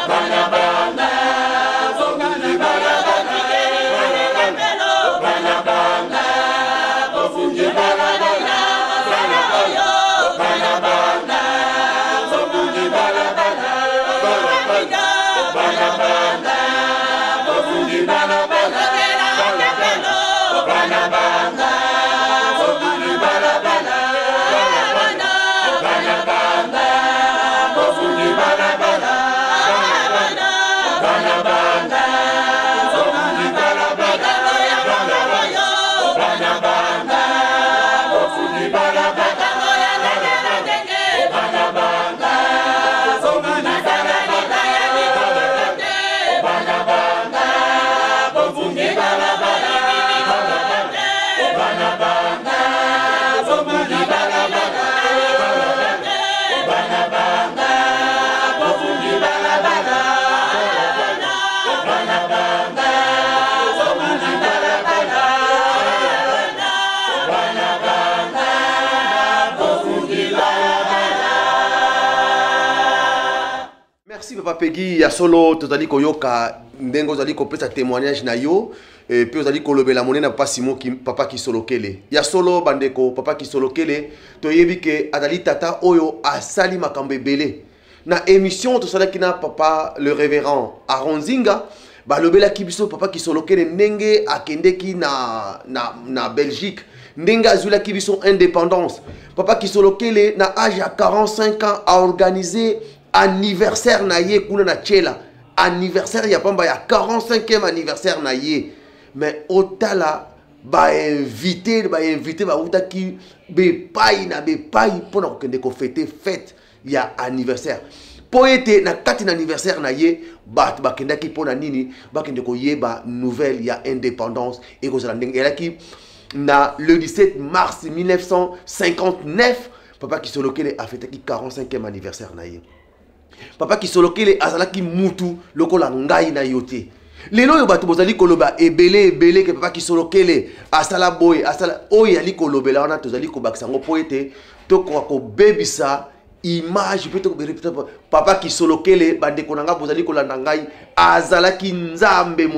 bana banga zonga na balabala bana banga bobungi balabala bana banga bobungi balabala bana banga bobungi balabala bana banga bobungi balabala bana banga bobungi balabala bana banga bobungi balabala bana banga bobungi balabala bana banga zonga na balabala bana banga bobungi balabala bana banga zonga na balabala bana banga bobungi balabala bana banga zonga na balabala bana banga bobungi balabala papa Peggy ya solo tozali koyoka ndengo zali kopesa témoignage na yo et puis ozali kolobela monena papa Simon papa Kisolokele ya solo bandeko papa Kisolokele toyebi ke adali tata oyo asali makambo ebele na émission tosalaki na papa le révérend Aronzinga balobela kibiso papa Kisolokele ndenge akendeki na Belgique ndenge azula kibiso indépendance papa Kisolokele na âge à 45 ans a organisé anniversaire na ye kuna na Tchela anniversaire ya pamba ya 45e anniversaire na ye mais otala ba invité ba utaki be pai pona kokende ko fête ya anniversaire poete na kati na anniversaire na ye bat bakendaki pona nini bakende ko yeba nouvelle ya indépendance et ko zala ndenge elaki na le 17 mars 1959 papa Kisolokele a fêté 45e anniversaire na ye papa Kisolokele azalaki mutu lokola ngai na yote lelo yo bato bozali koloba ebele ke papa Kisolokele asala boy asala oyo ali kolobela wana tozali kobakisa ngo po ete tokoka kobebisa image peut ko papa Kisolokele bandeko nanga bozali kolanda ngai azalaki nzambe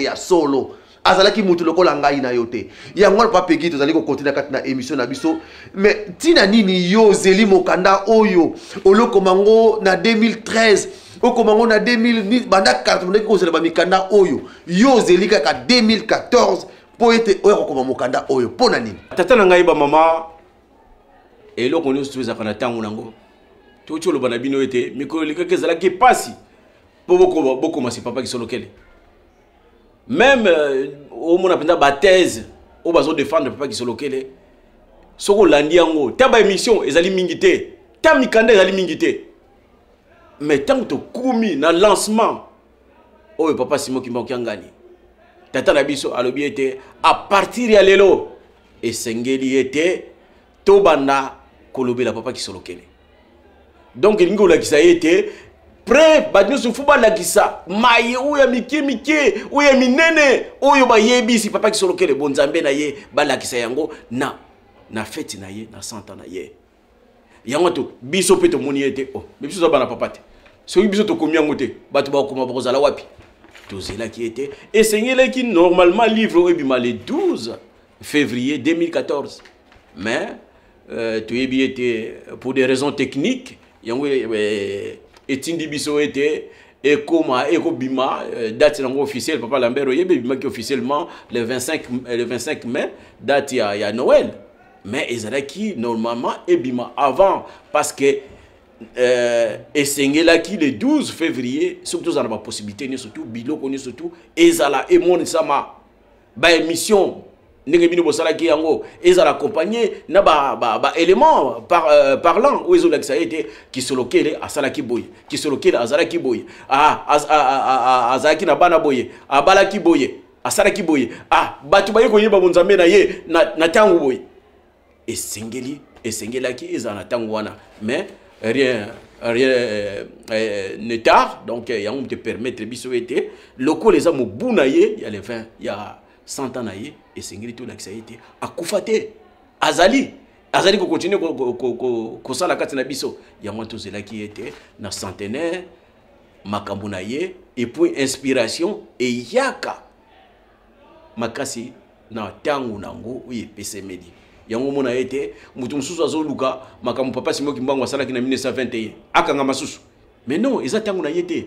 ya solo azalaki mutu lokola ngai na yote yango papa Peggy tozali ko continuer kati na émission na biso mais tina nini yo zeli mokanda oyo oloko mango na 2013 okomango na 2000 banda carte ndeki ko zela ba mikanda oyo yo zeli ka 2014 po ete oyo ko mokanda oyo pona nini tata na ngai ba mama eloko nyo stuza kana tangu nango to cholo bana bino ete mikolo likake zala ki pasi po boko masi papa Kisolokele même au monde appelle ba thèse au bazo défendre papa Kisolokele soko landi yango ta ba émission ezali mingité ta mikanda ezali mingité mais tant to kumi na lancement oh papa Simon Kimbangu kiangani tata na biso alobi ete à partir ya lelo et sengeli ete to banda kolobela papa Kisolokele donc lingo la kisa ete près badino sufuba la kisa maye oya mike oya minene oyo ba yebisi papa Kisolokele bonzambe na ye ba la kisa yango na fête na ye na 100 ans na ye yango to biso pe to moni ete oh mais biso za bana papa te so biso to komi yango te bato ba koma bozala wapi to zela ki ete et sengela ki normalement livre ebima le 12 février 2014 mais to yebi ete pour des raisons techniques yango etindi biso ete eko bima date nango officielle papa Lambert yebe bima ki officiellement le 25 mai date ya Noël mais ezalaki normalement ebima avant parce que esengela ki le 12 février surtout za na ba possibilité ni surtout biloko ni surtout ezala emoni sama ba émission ndenge bino bosala ki yango ezala accompagné na ba élément parlant ou ezola ça été Kisolokele asala ki boye Kisolokele azala ki boye azaki na bana boye abala ki boye asala ki boye batu baye ko yeba bonzambe na ye na tangu boye esengela ki ezala tangu wana mais rien ne tard donc yango te permettre biso ete loko les amu buna ye ya le 20 ya 100 ans na ye esengeli to lakisa ete akufate azali ko continuer ko sala kati na biso yango to zelaki ete na centenaire makambo na ye et puis inspiration et yaka makasi na tangu nango uye pesemedi yango mona ete mutu mususu azoluka makambo papa Simon Kimbangu asalaki na 1921 akanga masusu mais non eza tangu na yete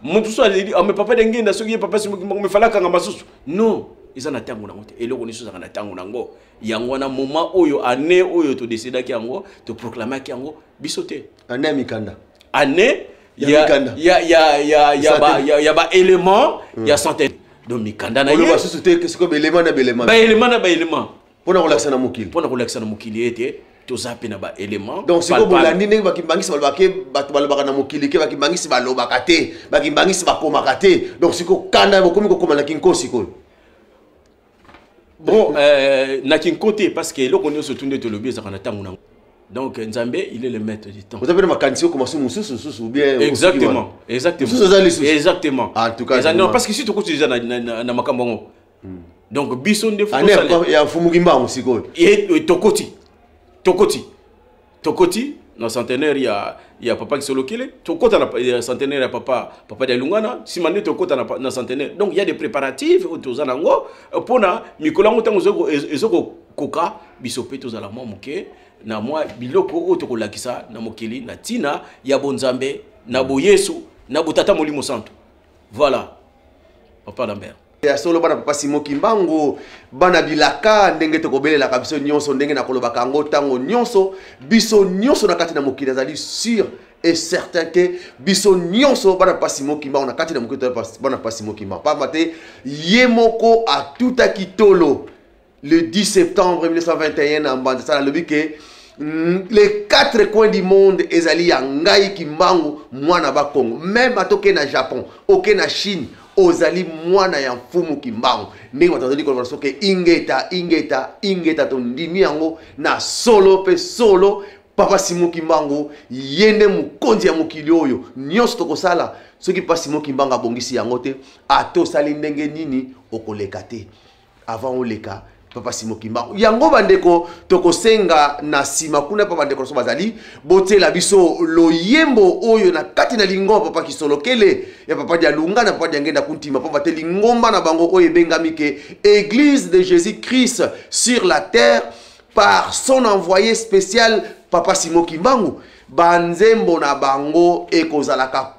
mutu so ali ame papa dengenda soki papa Simon Kimbangu me falaka nga masusu non eza na tangu nango te eloko ni sozaka na tangu nango yango na moment oyo année oyo to décédaki yango to proclamaki yango bisote année mikanda année ya ba élément ya centaine donc mikanda na ye ba susu te c'est comme élément ba élément pona relaxer na mokili pona relaxer na mokili ete to zape na ba élément donc c'est comme bolandi ndenge bakimbangisi balobake bato balobaka na mokili ke bakimbangisi balobaka te bakimbangisi bakomaka te donc siko kanda bokomi kokoma na kinkosi ko bon na kinkote parce que loko nyonso tunde to lobi ezaka na tangu nango donc Nzambe il est le maître du temps vous avez makanisi ko masu mususu ou bien exactement en tout cas non parce que si to ko déjà na makambo ngo donc biso nde faut ça ya fumu kimbangu siko et tokoti na centenaire ya papa Kisolokile, tokota na centenaire ya papa Dialungana, simane tokota na centenaire. Donc il y a des préparatifs autour zanango pona mikolango tango ezoko koka bisope to zala mo moke na moi biloko otoko lakisa na mokili na tina ya bonzambe na boyesu na botata molimo santo. Voilà. Papa Lambert. Ya solo bana papa Simon Kimbangu bana bilaka ndenge tokobelela biso nyonso ndenge na koloba kango tango nyonso biso nyonso na kati na mokili azali sûr et certain que biso nyonso bana papa Simon Kimbangu na kati na mokili bana papa Simon Kimbangu pa mate yemoko a tout akitolo le 10 septembre 1921 en bande ça le que les 4 coins du monde ezali ya ngai Kimbangu mwana ba Congo même atoke na Japon oke na Chine ozali mwana ya mfumu Kimbangu ndenge batazali kolobana soke ingeta to ndimi yango na solo pe solo papa Simon Kimbangu yende mukonzi ya mokili oyo nyonso tokosala soki papa Simon Kimbangu abongisi yango te atosali ndenge nini okoleka te avant oleka papa Simon Kimbangu yango bandeko tokosenga na sima kuna papa bandeko so bazali botela biso loyembo oyo na kati na lingomba papa Kisolokele ya papa Dialunga na papa Diangenda kuntima papa te lingomba na bango oyo bengami ke Église de Jésus-Christ sur la terre par son envoyé spécial papa Simon Kimbangu banzembo na bango ekozalaka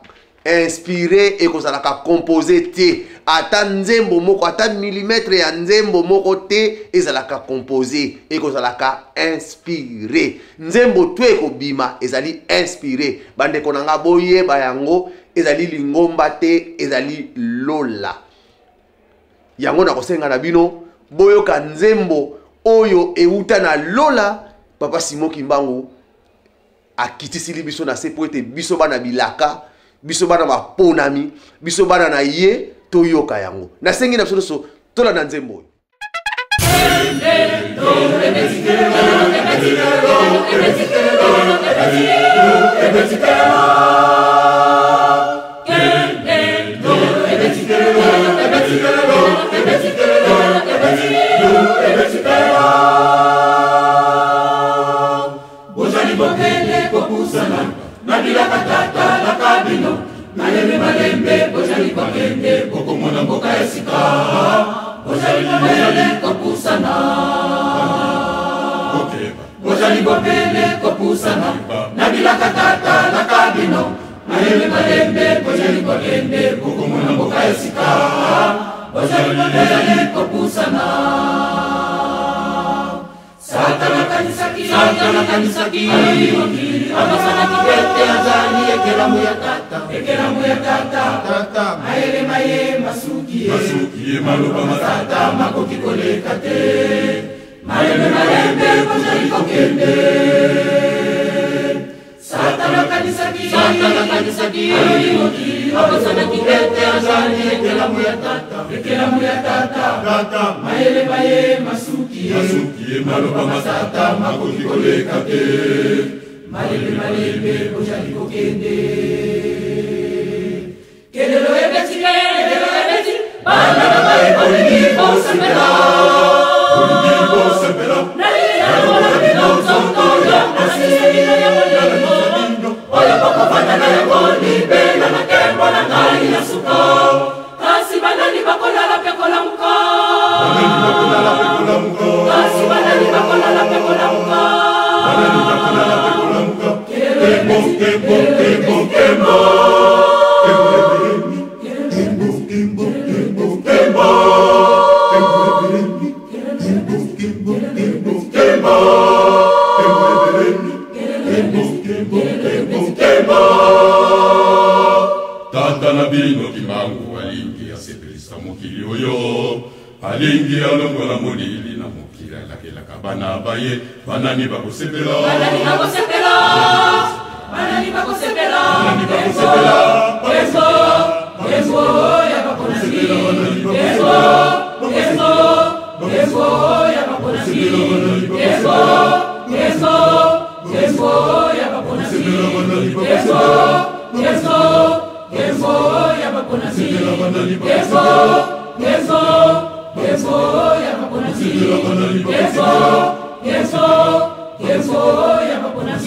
inspiré et kozalaka composé te ata nzembo moko ata millimètre ya nzembo moko te ezalaka composé et kozalaka inspiré nzembo tu ekobima ezali inspiré bandeko nanga boyeba yango ezali lingomba te ezali lola yango na kosenga na bino boyoka nzembo oyo euta na lola papa Simon Kimbangu akitisili biso na se po ete biso bana bilaka biso bana baponami biso bana na ye toyoka yango nasengi na biso so tola na nzembo Nabila katata la kabino Maleme malembe bojali kwa kende Boko mwana mboka ya sika Bojali bopele kopusana Bojali bopele kopusana Nabila katata la kabino Maleme malembe bojali kwa kende Boko mwana mboka ya sika Bojali bopele kopusana Satana kanisaki Amasana kibete azali ekelamu ya tata Maele maye masuki maloba matata makoki koleka te Maele malembe bojali kokende Satana kanisaki Amasana kibete azali ekelamu ya tata Maele maye masuki maloba matata makoki koleka te Malembe bojali kokende Kelelo ebeti Bana na bae olingi bosepela Nali ya bino zonto ya masisebino ya molimo Oya poko fana na ya goli Bela na kembo na ngai ya suko Kasi banani bakola pekola muko Kasi banani bakola pekola muko Tata na bino Kimbangu alingi asepelisa mokili oyo alingi alongola molili na mokili alakelaka bana baye banani bakosepela Ezo ya bakonasi Ezo ya bakonasi Ezo ya bakonasi ya bakonasi ya bakonasi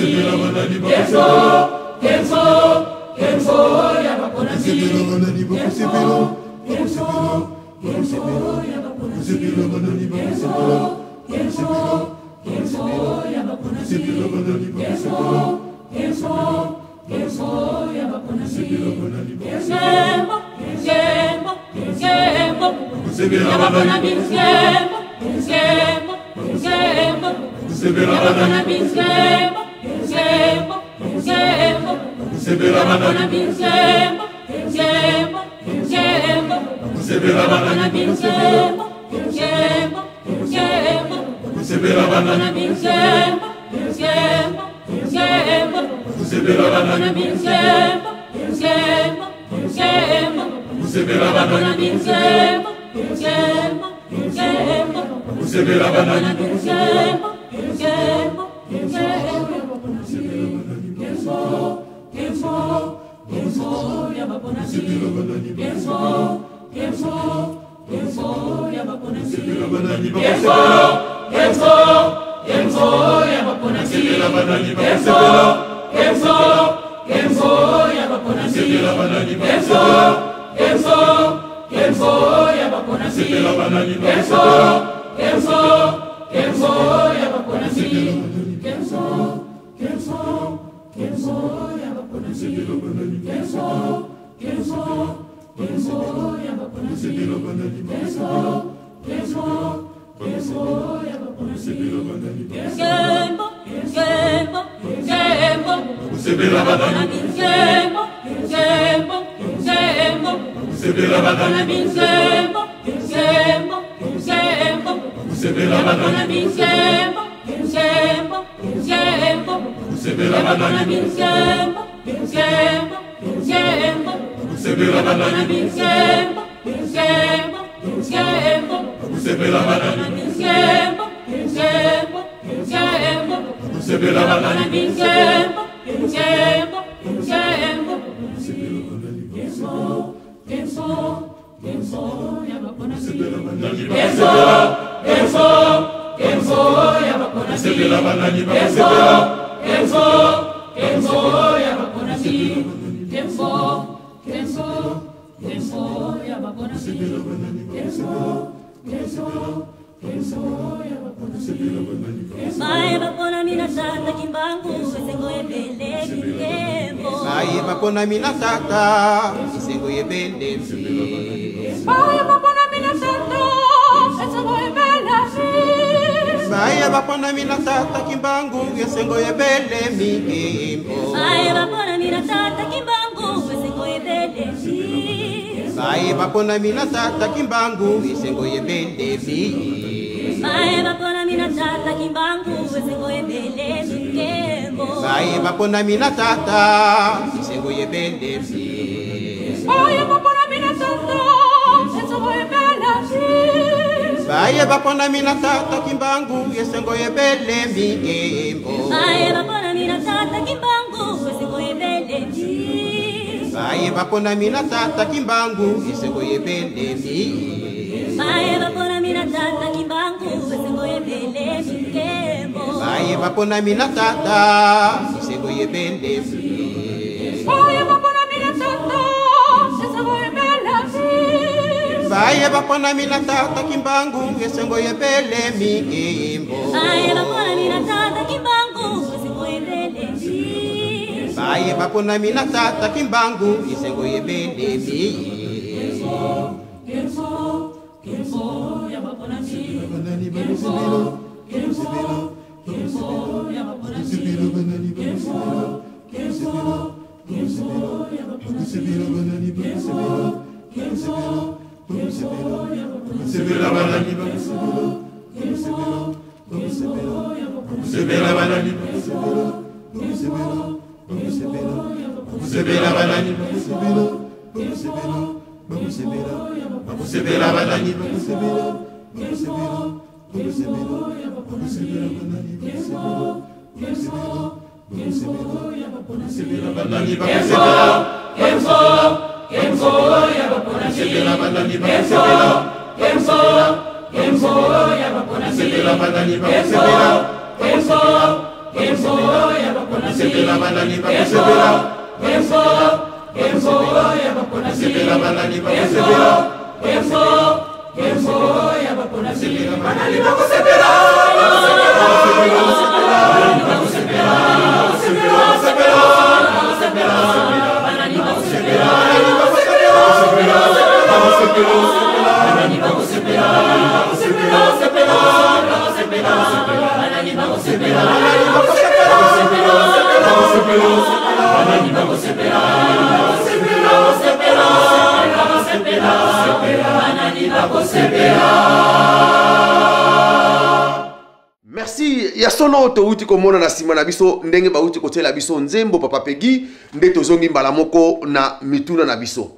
Merci ya solo touti komona na sima na biso ndenge bauti kotela biso nzembo Papa Peggy nde tozongi mbala moko na mituna na biso.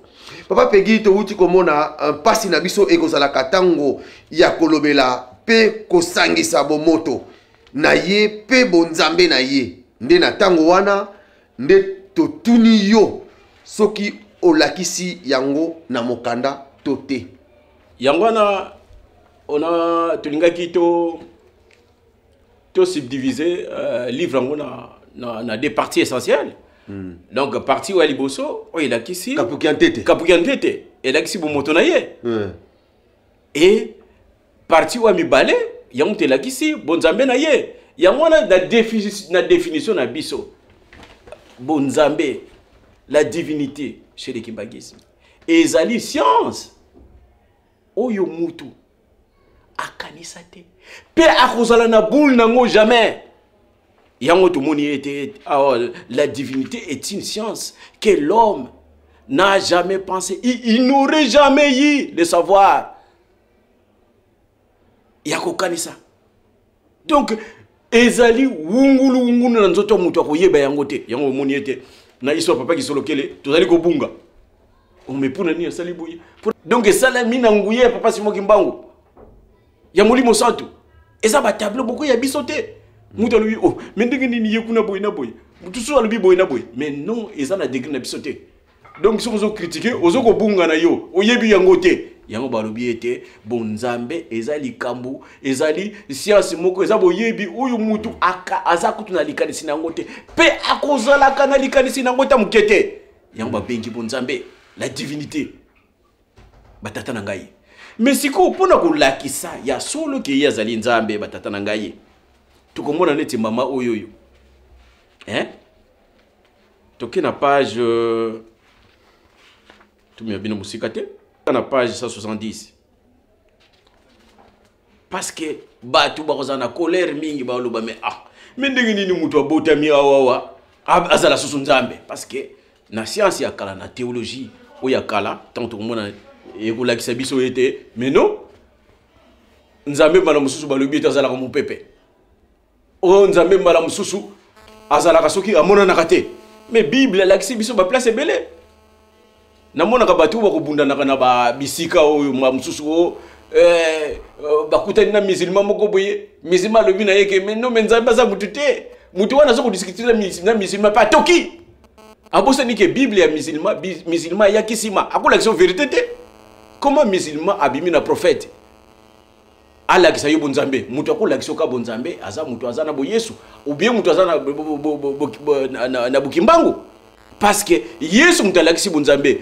Papa Peggy touti komona pasi na biso ekozala katango ya kolobela pe kosangisa bomoto na ye pe bonzambe na ye nde na tango wana nde totuni yo soki olakisi yango na mokanda tote. Yango wana ona tulingaki to subdiviser livre yango na des parties essentielles. Donc partie wa liboso o elakisi kapukiantete elakisi bomoto na ye. Et partie wa mibale yango telakisi bonzambe na ye. Yango wana na définition na biso bonzambe la divinité chez les kimbagisme ezali science oyo mutu akanisa te pe akozala na boule nango jamais. Yango tout moni était la divinité est une science que l'homme n'a jamais pensé, il n'aurait jamais eu le savoir. Yako kanisa. Donc ezali wungulu na nzoto mutu akoyeba yango te. Yango moni était na iso papa ki solo kele tozali ko bunga. On me puna ni asali boye. Donc esala mina nguye papa Simoki Mbangu. Ya molimo santu. Eza ba tableau beaucoup ya bisote. Mutu lui oh mais ndenge nini yekuna boye na boye. Mutu so alubi boye na boye. Mais non eza na degré na bisote. Donc si on critiquer ozo ko bunga na yo oyebi yango te. Yango balobi ete bonzambe ezali kambu ezali science moko eza boyebi oyo mutu aka aza kutuna likanisi nango te pe akozala kana likanisi nango ta mukete. Yango ba bengi bonzambe la divinité batata na ngai. Mais siko pona ko lakisa ya solo ke yazali nzambe batata na ngai. Tukomona neti mama oyoyo. Toke na page tumia bino musikate na page 170. Parce que batu bakoza na colère mingi ba loba mais ndenge nini mutu abotami awawa azala susu nzambe parce que na science ya kala na théologie o ya kala tant mona ekolakisa biso ete mais non nzambe mala mususu balobi ete azala ko pepe o nzambe mala mususu azala ka soki amona na kate mais bible lakisi biso ba place ebele na mona ka batu ba ko bunda na ba bisika o mususu o bakutani na musulman moko boye musulman lobi na yeke mais non mais nzambe aza mutu te mutu wana so ko discuter na musulman pa toki abosa ni ke bible ya musulman ya kisima akola kiso vérité te. Comment musulman abimi na prophète ala kisa yo bonzambe mutu akola kiso ka bonzambe aza mutu aza na bo Yesu ou bien mutu aza na bukimbangu parce que Yesu mutu ala kisi bonzambe.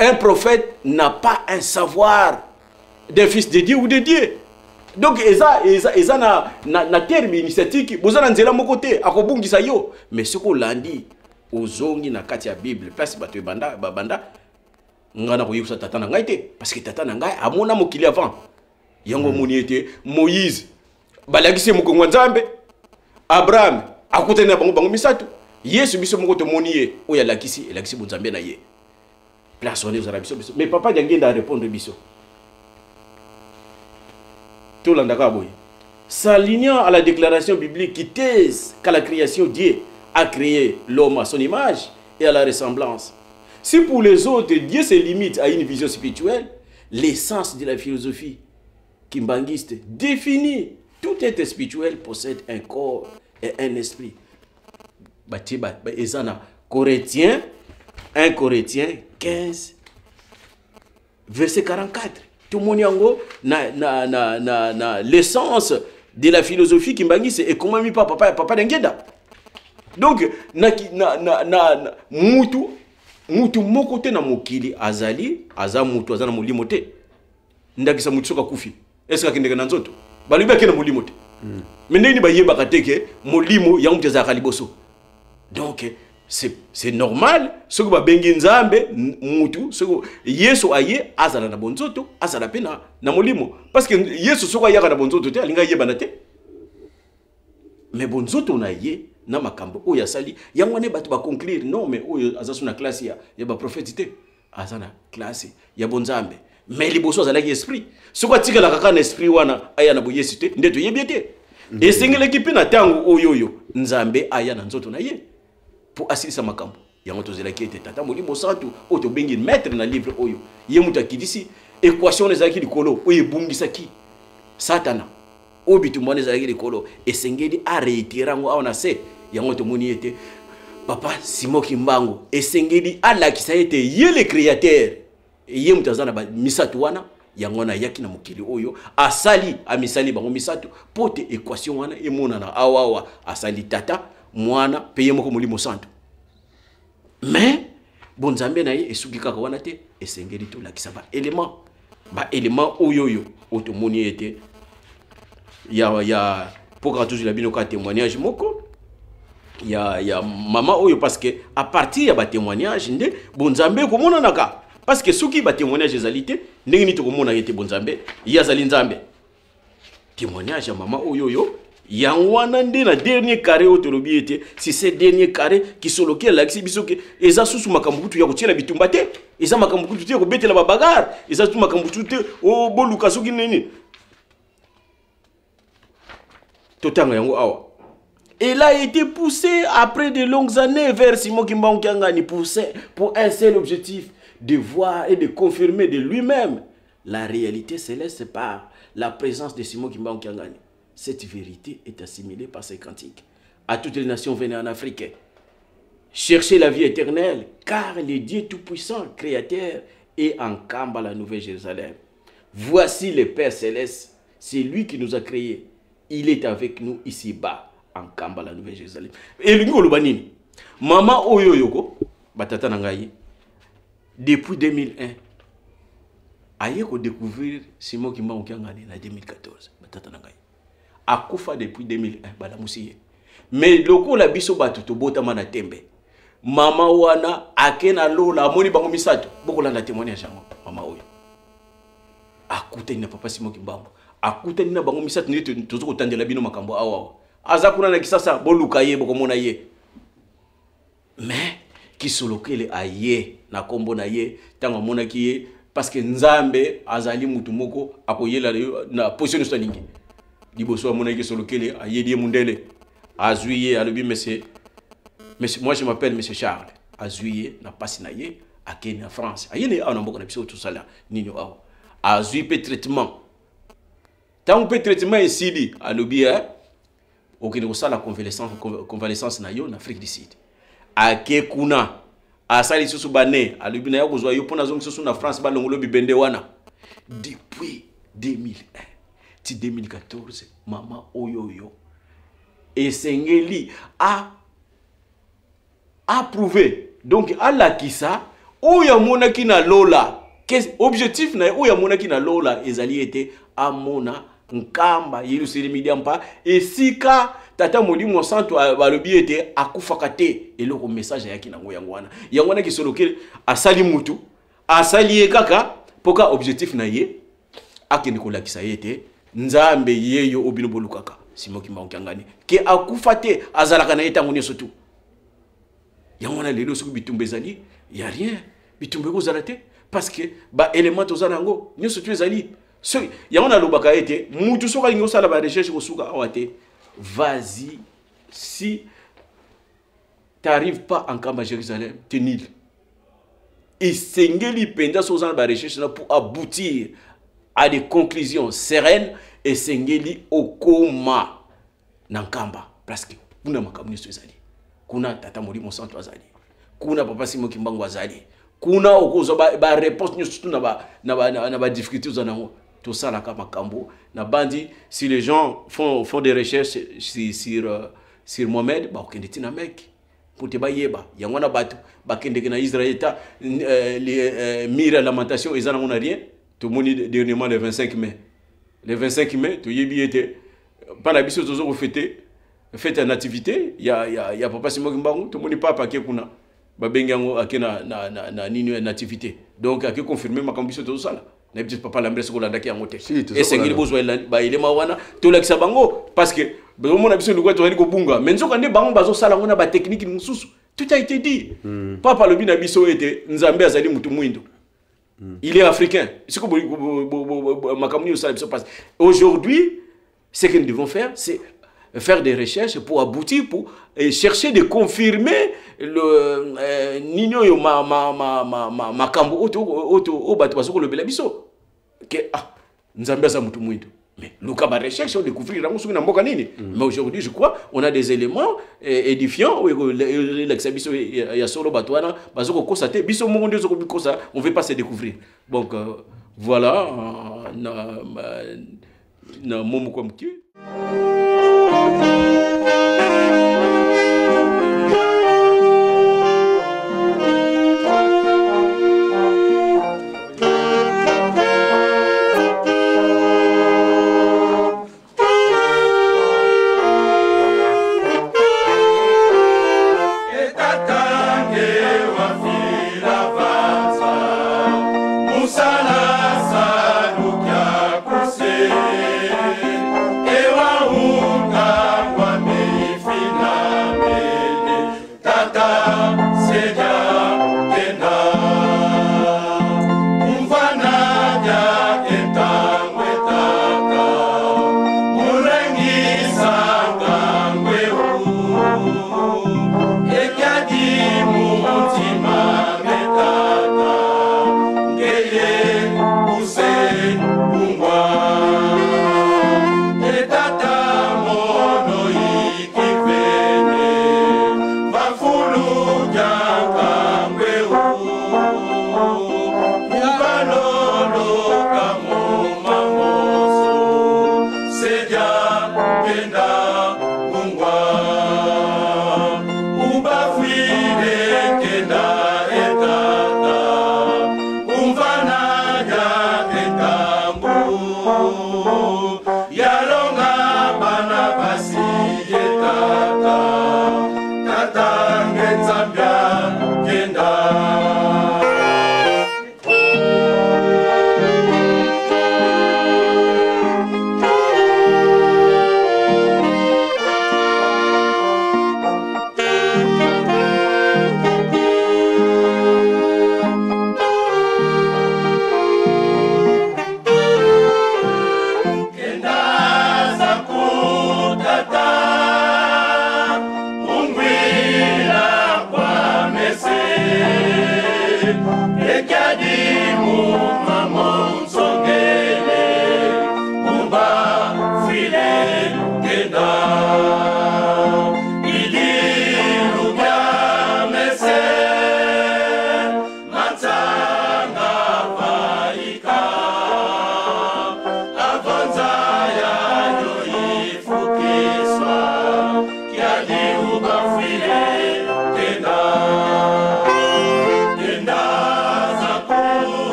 Un prophète n'a pas un savoir d'un fils de Dieu ou de Dieu. Donc eza na terme initiatique bozana nzela moko te akobungisa yo mais soko landi ozongi na kati ya Bible place bato banda ngana ko yusa tata na ngai te parce que tata na ngai amona mokili avant yango moni ete Moïse balagisi mokongo nzambe Abraham akutana bango misatu Yesu biso moko to moni ye oya lakisi bonzambe na ye place on est biso mais papa ngenda répondre biso tout l'andaka boy s'alignant à la déclaration biblique qui thèse qu'à la création Dieu a créé l'homme à son image et à la ressemblance. Si pour les autres, Dieu se limite à une vision spirituelle, l'essence de la philosophie kimbanguiste définit tout être spirituel possède un corps et un esprit. Corinthiens, 1 Corinthiens 15, verset 44. Tout le monde na l'essence de la philosophie kimbangi c'est comment mi papa d'engeda. Donc mutu moko te na mokili azali aza mutu azana molimo te ndakisa mutu soka kufi est-ce que akendeka na nzoto balubi akena molimo te mais ndeni bayebaka te ke molimo ya mutu azaka liboso. Donc c'est normal ce que ba bengi nzambe mutu ce que yesu aye azala na bonzoto azala pena na molimo parce que yesu soko ayaka na bonzoto te alinga yeba na te mais bonzoto na ye na makambo oya sali yango ne batu ba conclure non mais oyo azasu na classe ya ba prophétité azana classe ya bonzambe mais liboso azala ki esprit soko atika la kaka na esprit wana aya na boyesu te ndeto yebiete et singele ki pena tango oyoyo nzambe aya na nzoto na ye pour assister makambo yango tozela ki ete tata molimo santu oto bengi maître na livre oyo ye muta kidisi équation ezaki likolo oyo bungisa ki satana obitu mwana ezaki likolo esengeli a réitérer ngo awana se yango to moni ete papa Simon Kimbangu esengeli alakisa ete ye le créateur ye mutazana ba misatu wana yango na yaki na mokili oyo asali amisali bango misatu pote équation wana emona na awawa asali tata mwana peye moko molimo santo mais bonzambe na ye esuki kaka wana te esengeli to lakisa ba élément oyoyo otomoni ete ya pour toujours la bino ka témoignage moko ya mama oyo parce que à partir ya ba témoignage nde bonzambe ko mona naka parce que soki ba témoignage ezalité ndenge ni to ko mona yete bonzambe ya zali nzambe témoignage ya mama oyo yangwana nde na dernier carré otolobi ete si c'est dernier carré qui soloki la kisi bisoke eza susu makambutu ya kotiela bitumba te eza makambutu te ko betela ba bagarre eza susu makambutu te o boluka soki nini totanga yango awa. Elle a été poussée après de longues années vers Simon Kimbangu Kiangani poussé pour un seul objectif, de voir et de confirmer de lui-même la réalité céleste par la présence de Simon Kimbangu Kiangani. Cette vérité est assimilée par ses cantiques à toutes les nations venues en Afrique. Cherchez la vie éternelle, car le Dieu Tout-Puissant, Créateur, est en camp à la Nouvelle-Jérusalem. Voici le Père Céleste, c'est lui qui nous a créés. Il est avec nous ici-bas, en Kamba, la Nouvelle-Jérusalem. Et lui, il maman Oyoyoko, batata nangayi, depuis 2001, aye ko découvrir Simon Kimbangu Kiangani en 2014, batata nangayi. Akufa depuis 2001, bala musiye. Mais loko la biso batuto bota mana tembe. Mama wana akena lola moni bango misato, boko landa témoignage yango, mama oyo. Akuta ina papa Simon Kimbangu. Akuta nina bango misatu nite tozoko tandela bino makambo awa aza kuna na kisasa boluka ye boko mona ye mais kisolokele aye na kombo na ye tango mona ki ye parce que nzambe azali mutu moko akoyela na position so ningi liboso mona ki solokele aye die mundele azuye alobi monsieur moi je m'appelle monsieur Charles azuye na pasi na ye akeni en France aye ne ana mboko na biso tout ça là nino awa azuye pe traitement. Tant que le traitement est sili, à l'objet, aucune la convalescence na yo en Afrique du Sud. À Kekuna, à Sali Sousubane, à l'objet, na yo yo pona zong sosu na France ba longolo bibende wana. Depuis 2001, 2014, maman oyoyo. Et Sengeli a approuvé. Donc à la kisa, oya mona ki na lola. Objectif na oya mona ki na lola ezali été amona nkamba yeluseli midiampa esika tata molimo santo balobi ete akufaka te eloko message yaki nango yangwana yangwana ki soloke asali mutu asali ye kaka poka objectif na ye akende kolakisa ete nzambe yeyo obino bolukaka Simon Kimbangu Kiangani ke akufa te azalaka na etango nyoso tu yangwana lelo soki bitumbe ezali ya rien bitumbe ko zalate parce que ba élément tozanango nyoso tu ezali. So, y'a a lobaka été, mutu soka ingo sala ba recherche ko suka awate. Vas-y, si t'arrives pas en Kamba Jérusalem, t'es nul. Et sengeli penda sozana ba recherche pour aboutir à des conclusions sereines et sengeli okoma nankamba parce que kuna makamuni sozali. Kuna tata molimo santo azali. Kuna papa Simon Kimbangu azali. Kuna okozo ba réponse nyo surtout na ba difficulté uzanango. tout ça là comme Makambo. Na bandi, si les gens font des recherches sur Mohamed, bah ok, c'est un mec. Pour te bayeba, yangwana batu, bakende na Israël les mire lamentation, ils en ont rien. Tout le monde dernièrement le 25 mai. Le 25 mai, tout y était. Par la biso toujours fêté une activité, il y a papa Simon Kimbangu, tout le monde n'est pas paquet kuna. Babengango akena na nini nativité. Donc a confirmer ma cambiso tout ça là. Na petit papa l'ambresse ko landaki en hôtel. Et c'est qu'il besoin ba il est mawana to la kisabango parce que mon abiso ndiko to ko bunga. Mais nzoka ne bango bazo sala ngona ba technique nsusu. Tout a été dit. Papa le bina biso était nzambe azali mutu mwindo. Il est africain. C'est comme makamuni ça passe. Aujourd'hui, ce que nous devons faire, c'est faire des recherches pour aboutir, pour chercher de confirmer le nino yo makambo auto batu basoko le belabiso que nzambe za mutu mwindo. Mais le cas de recherche, on découvre mais aujourd'hui, je crois, on a des éléments édifiants. On ne veut pas se découvrir. Donc, voilà.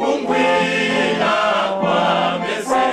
Ungwila kwa mese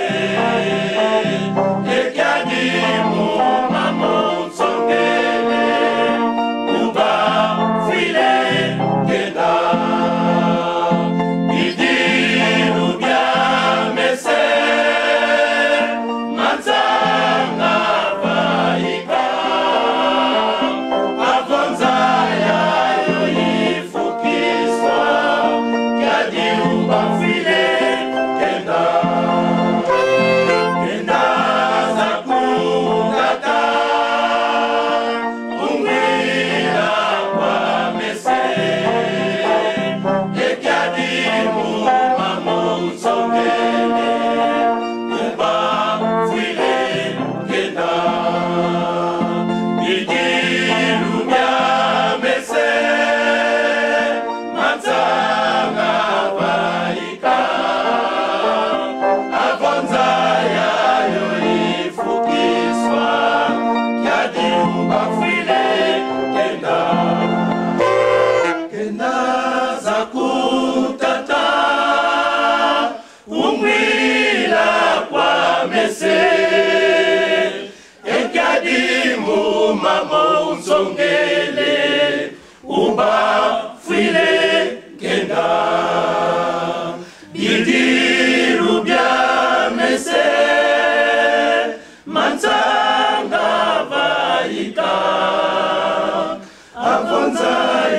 sika avonza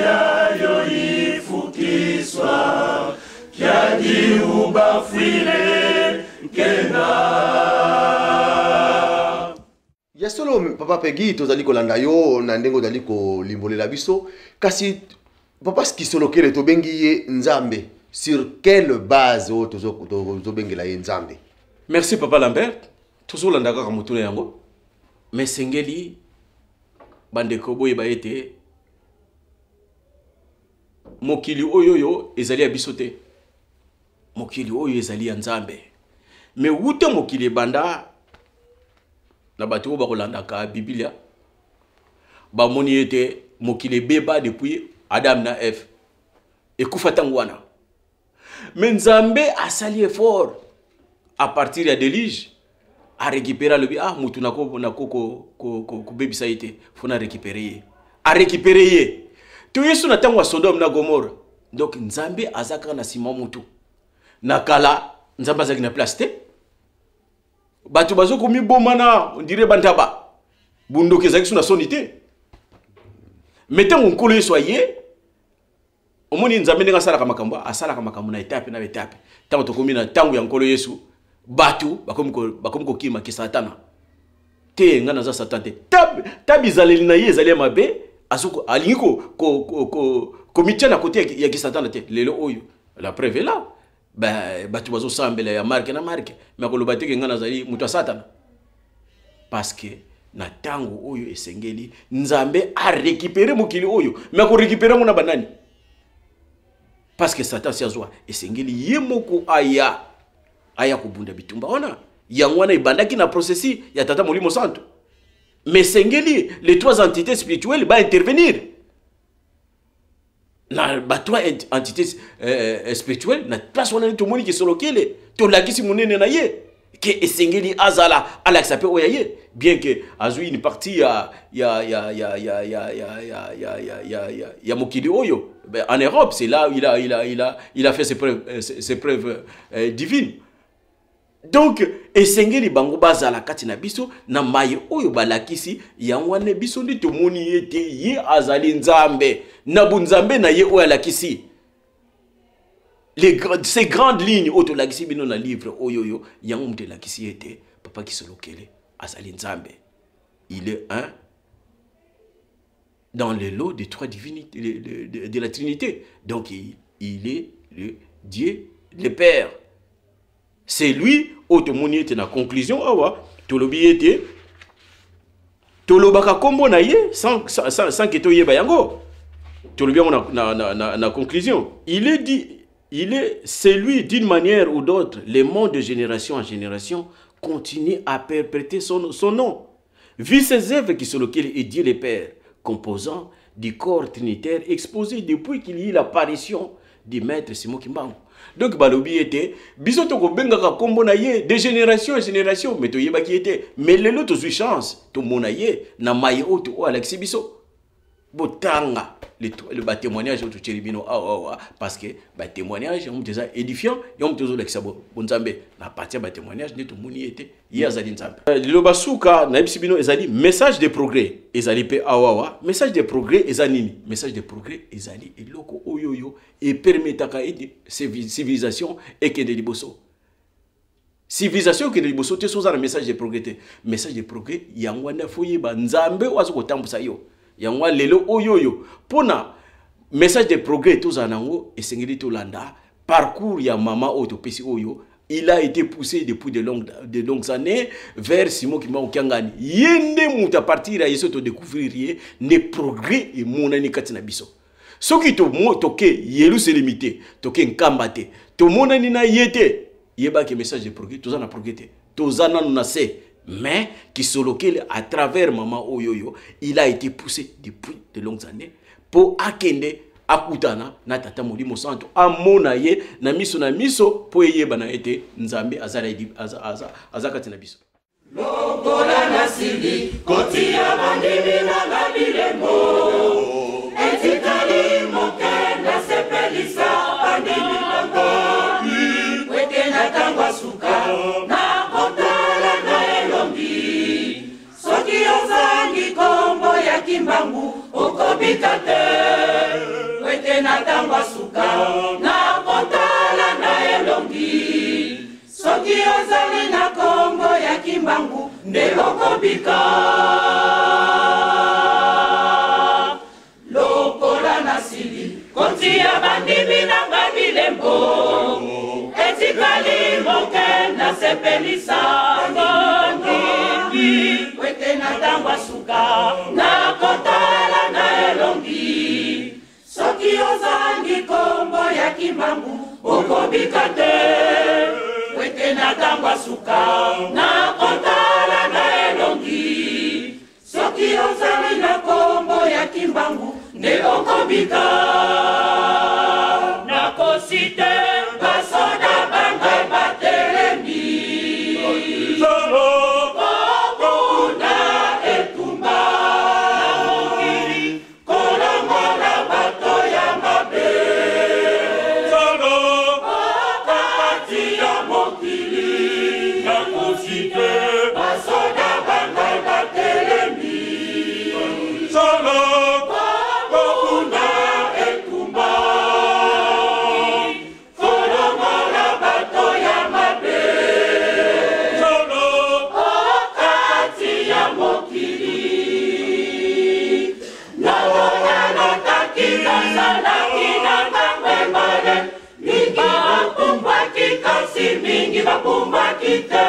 yayo ifukiswa kyadi ubafwile kena. Ya solo papa Peggy tozali kolanda yo na ndengo tozali kolimbolela biso kasi papa ski solo kele to bengi ye Nzambe sur quelle base o to bengela ye Nzambe. Merci papa Lambert tozolanda kaka mutuna yango mais sengeli bandeko boyeba ete mokili oyoyo ezali ya biso te, mokili oyo ezali ya Nzambe. Mais wute mokili banda na bato oyo bakolandaka Biblia bamoni ete mokili beba depuis Adam na Eve ekufa ntango wana. Mais Nzambe asali effort à partir ya délige a récupérer le ah mutu nako bebisa ite fona récupérer a récupérer to yesu na tango Sodome na Gomorra. Donc Nzambe azaka na sima mutu na kala Nzambe azaki na place te bato bazo komi bomana on dirait bantaba bundoke ezaki suna sonité. Mettez mon kolo yesu aye omoni Nzambe ndenga sala asala makambo na étape na étape tango tokomi na tango ya nkolo yesu batu bakomi kokima ki satana te nga naza satan te tabi zaleli na ye ezali mabe asuko alingi komitia na kote ya ki satana te. Lelo oyo la preuve est là batu bazo sambela ya marque na marque mais koloba te nga nazali mutu satana parce que na tango oyo esengeli Nzambe a récupérer mokili oyo mais ko récupérer mona banani parce que Satan si azwa esengeli ye moko aya kubunda bitumba ona yangwana ibandaki na processus ya tata molimo santo. Mais sengeli les trois entités spirituelles va intervenir na ba trois entités spirituelles na place wana to moni ki solokele to lakisi munene na ye que esengeli azala ala sape oyaye bien que azui une partie ya mokili oyo en Europe. C'est là où il a fait ses preuves divines. Donc esengeli bango bazala kati na biso na maye oyo balakisi yangwane biso ndi tomoni ete ye azali Nzambe na bunzambe na ye oyo alakisi ces grandes lignes auto lakisi bino na livre oyoyo yango mte lakisi ete papa Kisolokele azali Nzambe. Il est un dans le lot des trois divinités de la Trinité. Donc il est le Dieu, le Père. C'est lui, automoni était na conclusion, awa, tolobi était, tolobaka kombo na ye, sans que toye bayango. Tolobi na conclusion. Il est celui d'une manière ou d'autre, le monde de génération en génération continue à perpétuer son nom. Vu ses œuvres qui sont lesquelles est Dieu le Père, composant du corps trinitaire exposé depuis qu'il y a eu l'apparition du maître Simon Kimbangu. Donc balobi était bisoto ko bengaka kombo na ye de génération en génération mais to yeba ki était mais lelo to chance to mona ye na maye o to Alexis biso botanga le témoignage to cheribino parce que ba témoignage on déjà édifiant et on toujours Alexis bonzambe na partir ba témoignage ne to moni était ye azali nzambe le basuka na ibisibino ezali message de progrès ezali pe awawa message de progrès ezanini message de progrès ezali eloko oyoyo et permetaka ete civilisation et que de liboso civilisation que de liboso te soza na message de progrès yangwana foye ba nzambe wazo kotambusa yo yangwa lelo oyoyo pona message de progrès toza nango esengeli to landa parcours ya mama autopesi oyo. Il a été poussé depuis de longues années vers Simon Kimbangu Kiangani. Yende mouta partir à yeso to découvrir ne progrès et monani katina biso. Ce qui to mo toke yelu se limité, toke nkambate, to monani na yete, yeba ke message de progrès, tozana progrès, tozana na se, mais qui Solokele à travers maman oyoyo, il a été poussé depuis de longues années pour akende akutana na tata molimo santo amona ye na miso po yeba na ete Nzambe azakati na biso lokola nasili kotia bandimi na gabilemo etikali mokenda sepelisa bandimi bango wete na tangwa suka na kotola na elombi soki ozangi kombo kimbangu okobika te wete na ntango asuka na kotala na elongi soki ozali na kombo ya kimbangu nde okobika lokola na sili konti ya bandimi na nga bilembo etikali moke na sepelisa ngondimi wete na ntango asuka na kotala na elongi soki ozangi kombo ya kimbangu okobika te wete na ntango asuka na kotala na elongi soki ozali na kombo ya kimbangu nde okobika nakosite basoda bangai batelemi kokunda etumba na mokili kolongola bato ya mabe kati ya mokili nakosite basoda bangai batelemi kokunda etumba kolongola bato ya mabe kati ya mokili nalotaki nazalaki na bangwebale mingi bapumbwaki kasi mingi bapumbwaki te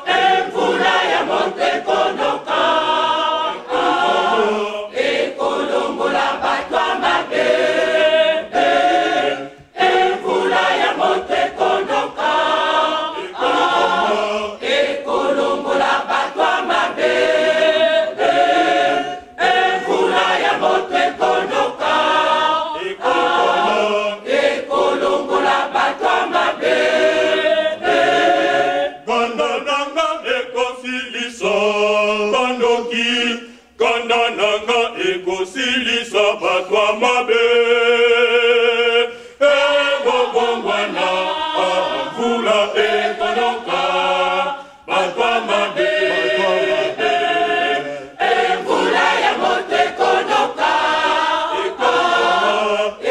emvula ya moto ekonoka ekolongola bato ya mabe emvula ya moto ekonoka ekolongola bato ya mabe emvula ya moto ekonoka ekolongola bato ya mabe Kandananga ekosilisa bandoki kandananga ekosilisa bato ya mabe ebobongwana mvula ekonoka bato ya mabe emvula ya moto ekonoka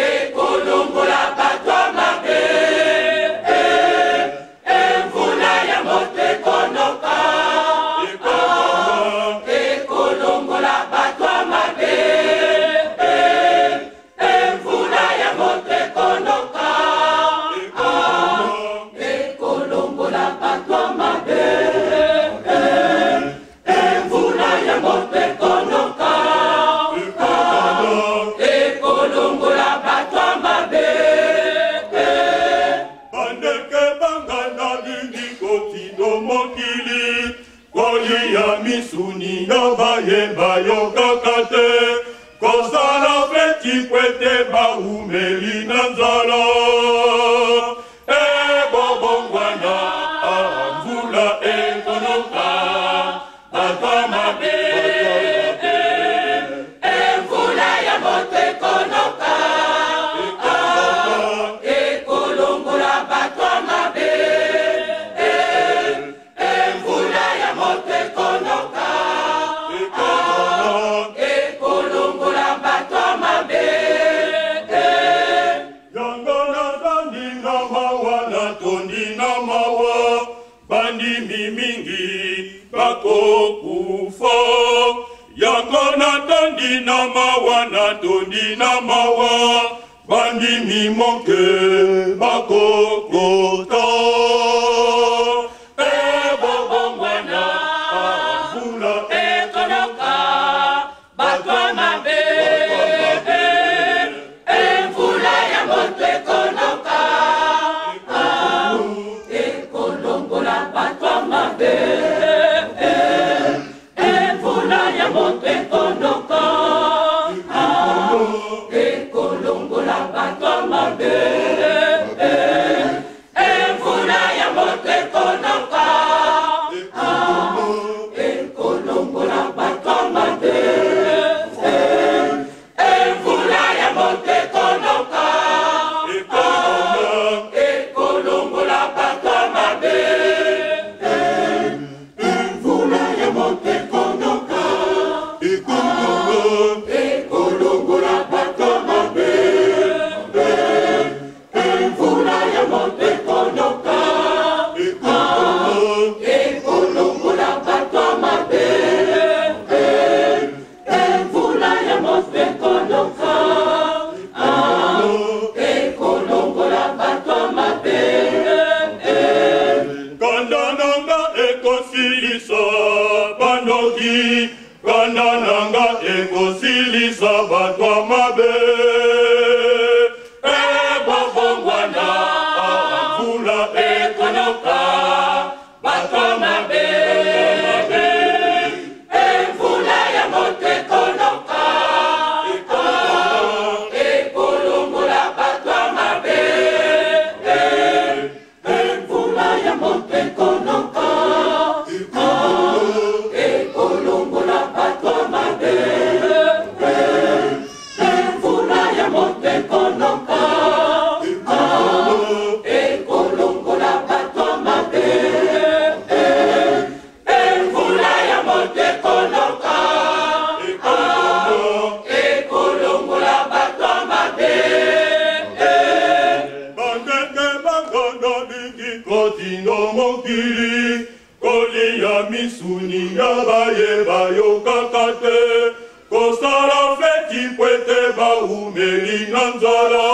ekolongola bato ya mabe emvula ya moto ekonoka ekolongola bato ya mabe emvula ya moto ekonoka ekolongola bato ya mabe emvula ya moto ekonoka ekolongola bato ya mabe bandeke bangana lingi kotindo mokili kolia misuni ya bayemba yokaka te kosala feti kwete baumeli na nzala ebobongwana mvula ekonoka bato ya mabe emvula ya moto ekonoka ekolongola bato ya mabe emvula ya moto ekonoka ekolongola bato ya mabe yango nazandi na mawa natondi na mawa bandimi mingi bakokufa yango natondi na mawa natondi na mawa bandimi moke bakokota ebobongwana mvula ekonoka bato ya mabe emvula ya moto ekonoka ekolongola bato ya mabe emvula ya moto ekonoka ekolongola bato ya mabe noki kanda nanga ekosilisa batwa mabe ebobongwana mvula ekonoka batwa mabe emvula ya moto ekonoka ekolongola batwa mabe emvula ya moto ekonoka ekolongola batwa mabe emvula ya moto ekonoka ekolongola batwa mabe emvula ya moto ekonoka ekolongola batwa mabe bandeke bangondo bikikotindo mokili kolia misuni ya bayeba yokaka te kosala feti kwete baumeli na nzala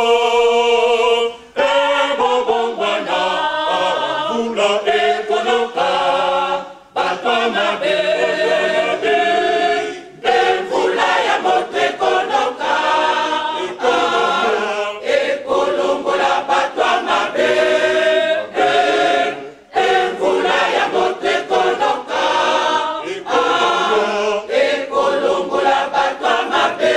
ebobongwana mvula ekonoka batwa mabe emvula ya moto ekonoka ekolongola batwa mabe emvula ya moto ekonoka ekolongola batwa mabe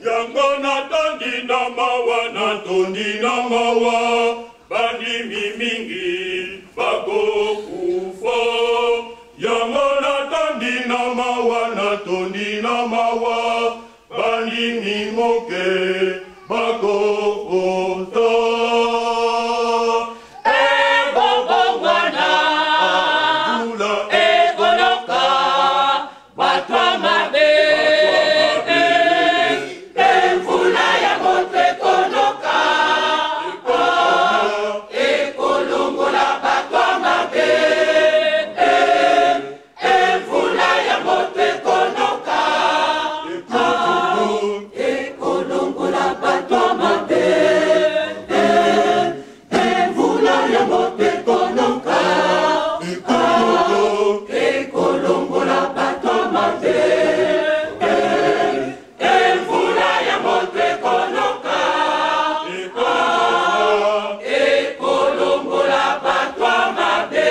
yango natondi na mawa natondi na mawa bandimi mingi bakokufa yango natondi na mawa bandimi moke bakokota ebobongwana mvula ekonoka batwa mabe emvula ya moto ekonoka ekolongola batwa mabe emvula ya moto ekonoka ekolongola batwa mabe emvula ya moto ekonoka ekolongola batwa mabe emvula ya moto ekonoka ekolongola batwa mabe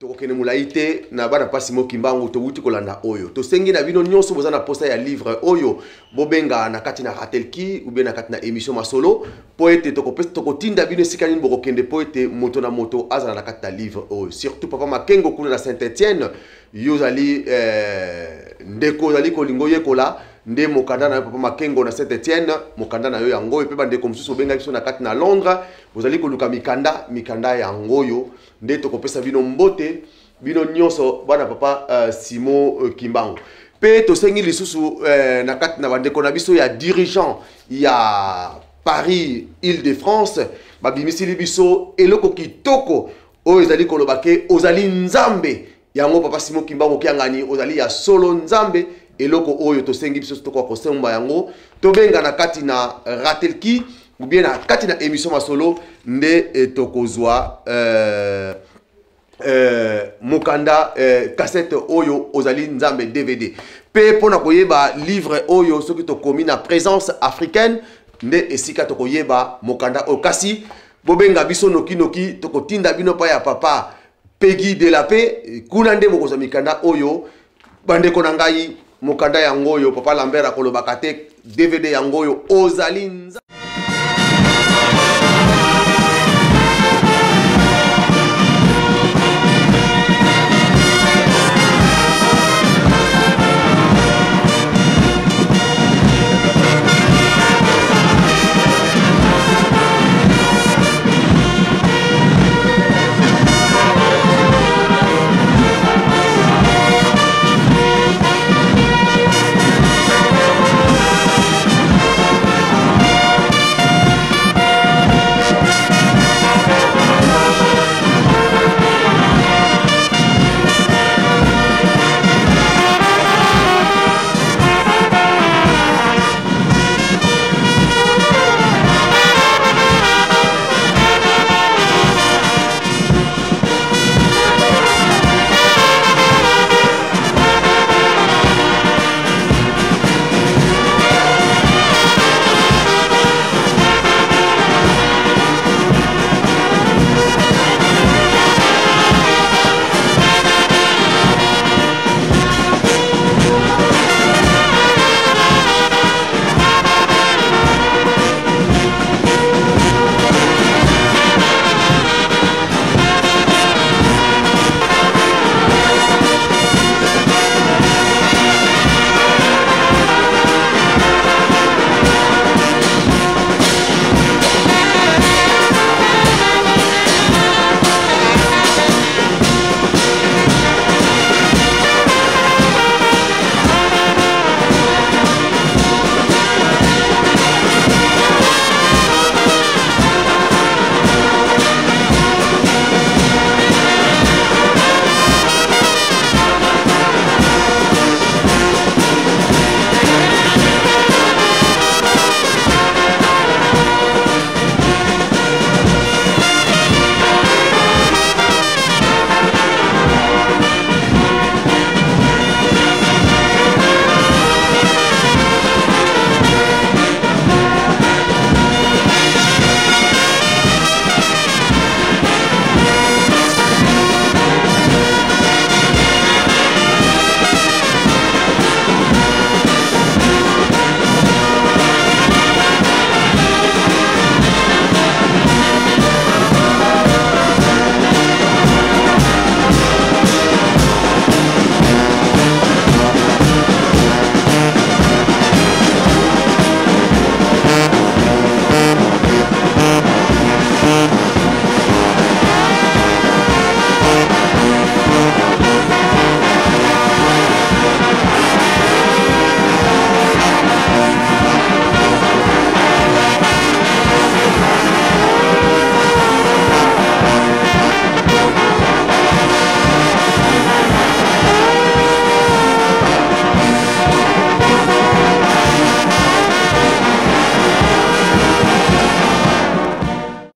tokokende molai te na bana pasi mokimbangu towuti kolanda oyo tosengi na bino nyonso boza na posta ya livre oyo bobenga na kati na ratelki ou bien na kati na émission masolo po ete tokotinda bino esika nini bokokende po ete moto na moto azala na kati na livre oyo surtout papa makengo kuna na Saint-Étienne yo ozali ndeko ozali kolingo yekola nde mokanda na papa makengo na Saint-Étienne mokanda na yo yango epe bandeko mosusu obenga biso na kati na Londres bozali koluka mikanda yango oyo nde tokopesa bino mbote bino nyonso bana papa Simo Kimbangu pe tosengi lisusu na kati na bandeko na biso ya dirigeant ya Paris Île-de-France babimisili biso eloko kitoko oyo ezali kolobake ozali nzambe yango papa Simo Kimbangu kiangani ozali ya solo nzambe eloko oyo tosengi biso toko kosemba yango tobenga na kati na ratelki ou bien na kati na émission masolo nde tokozwa mokanda cassette oyo ozali nzambe DVD pe pona koyeba livre oyo soki tokomi na présence africaine nde esika tokoyeba mokanda oyo kasi bobenga biso noki tokotinda bino pa ya papa Peggy de la Paix kuna nde bokozwa mikanda oyo bandeko na ngai mokanda yango oyo papa Lambert akolobaka te DVD yango oyo ozali nzambe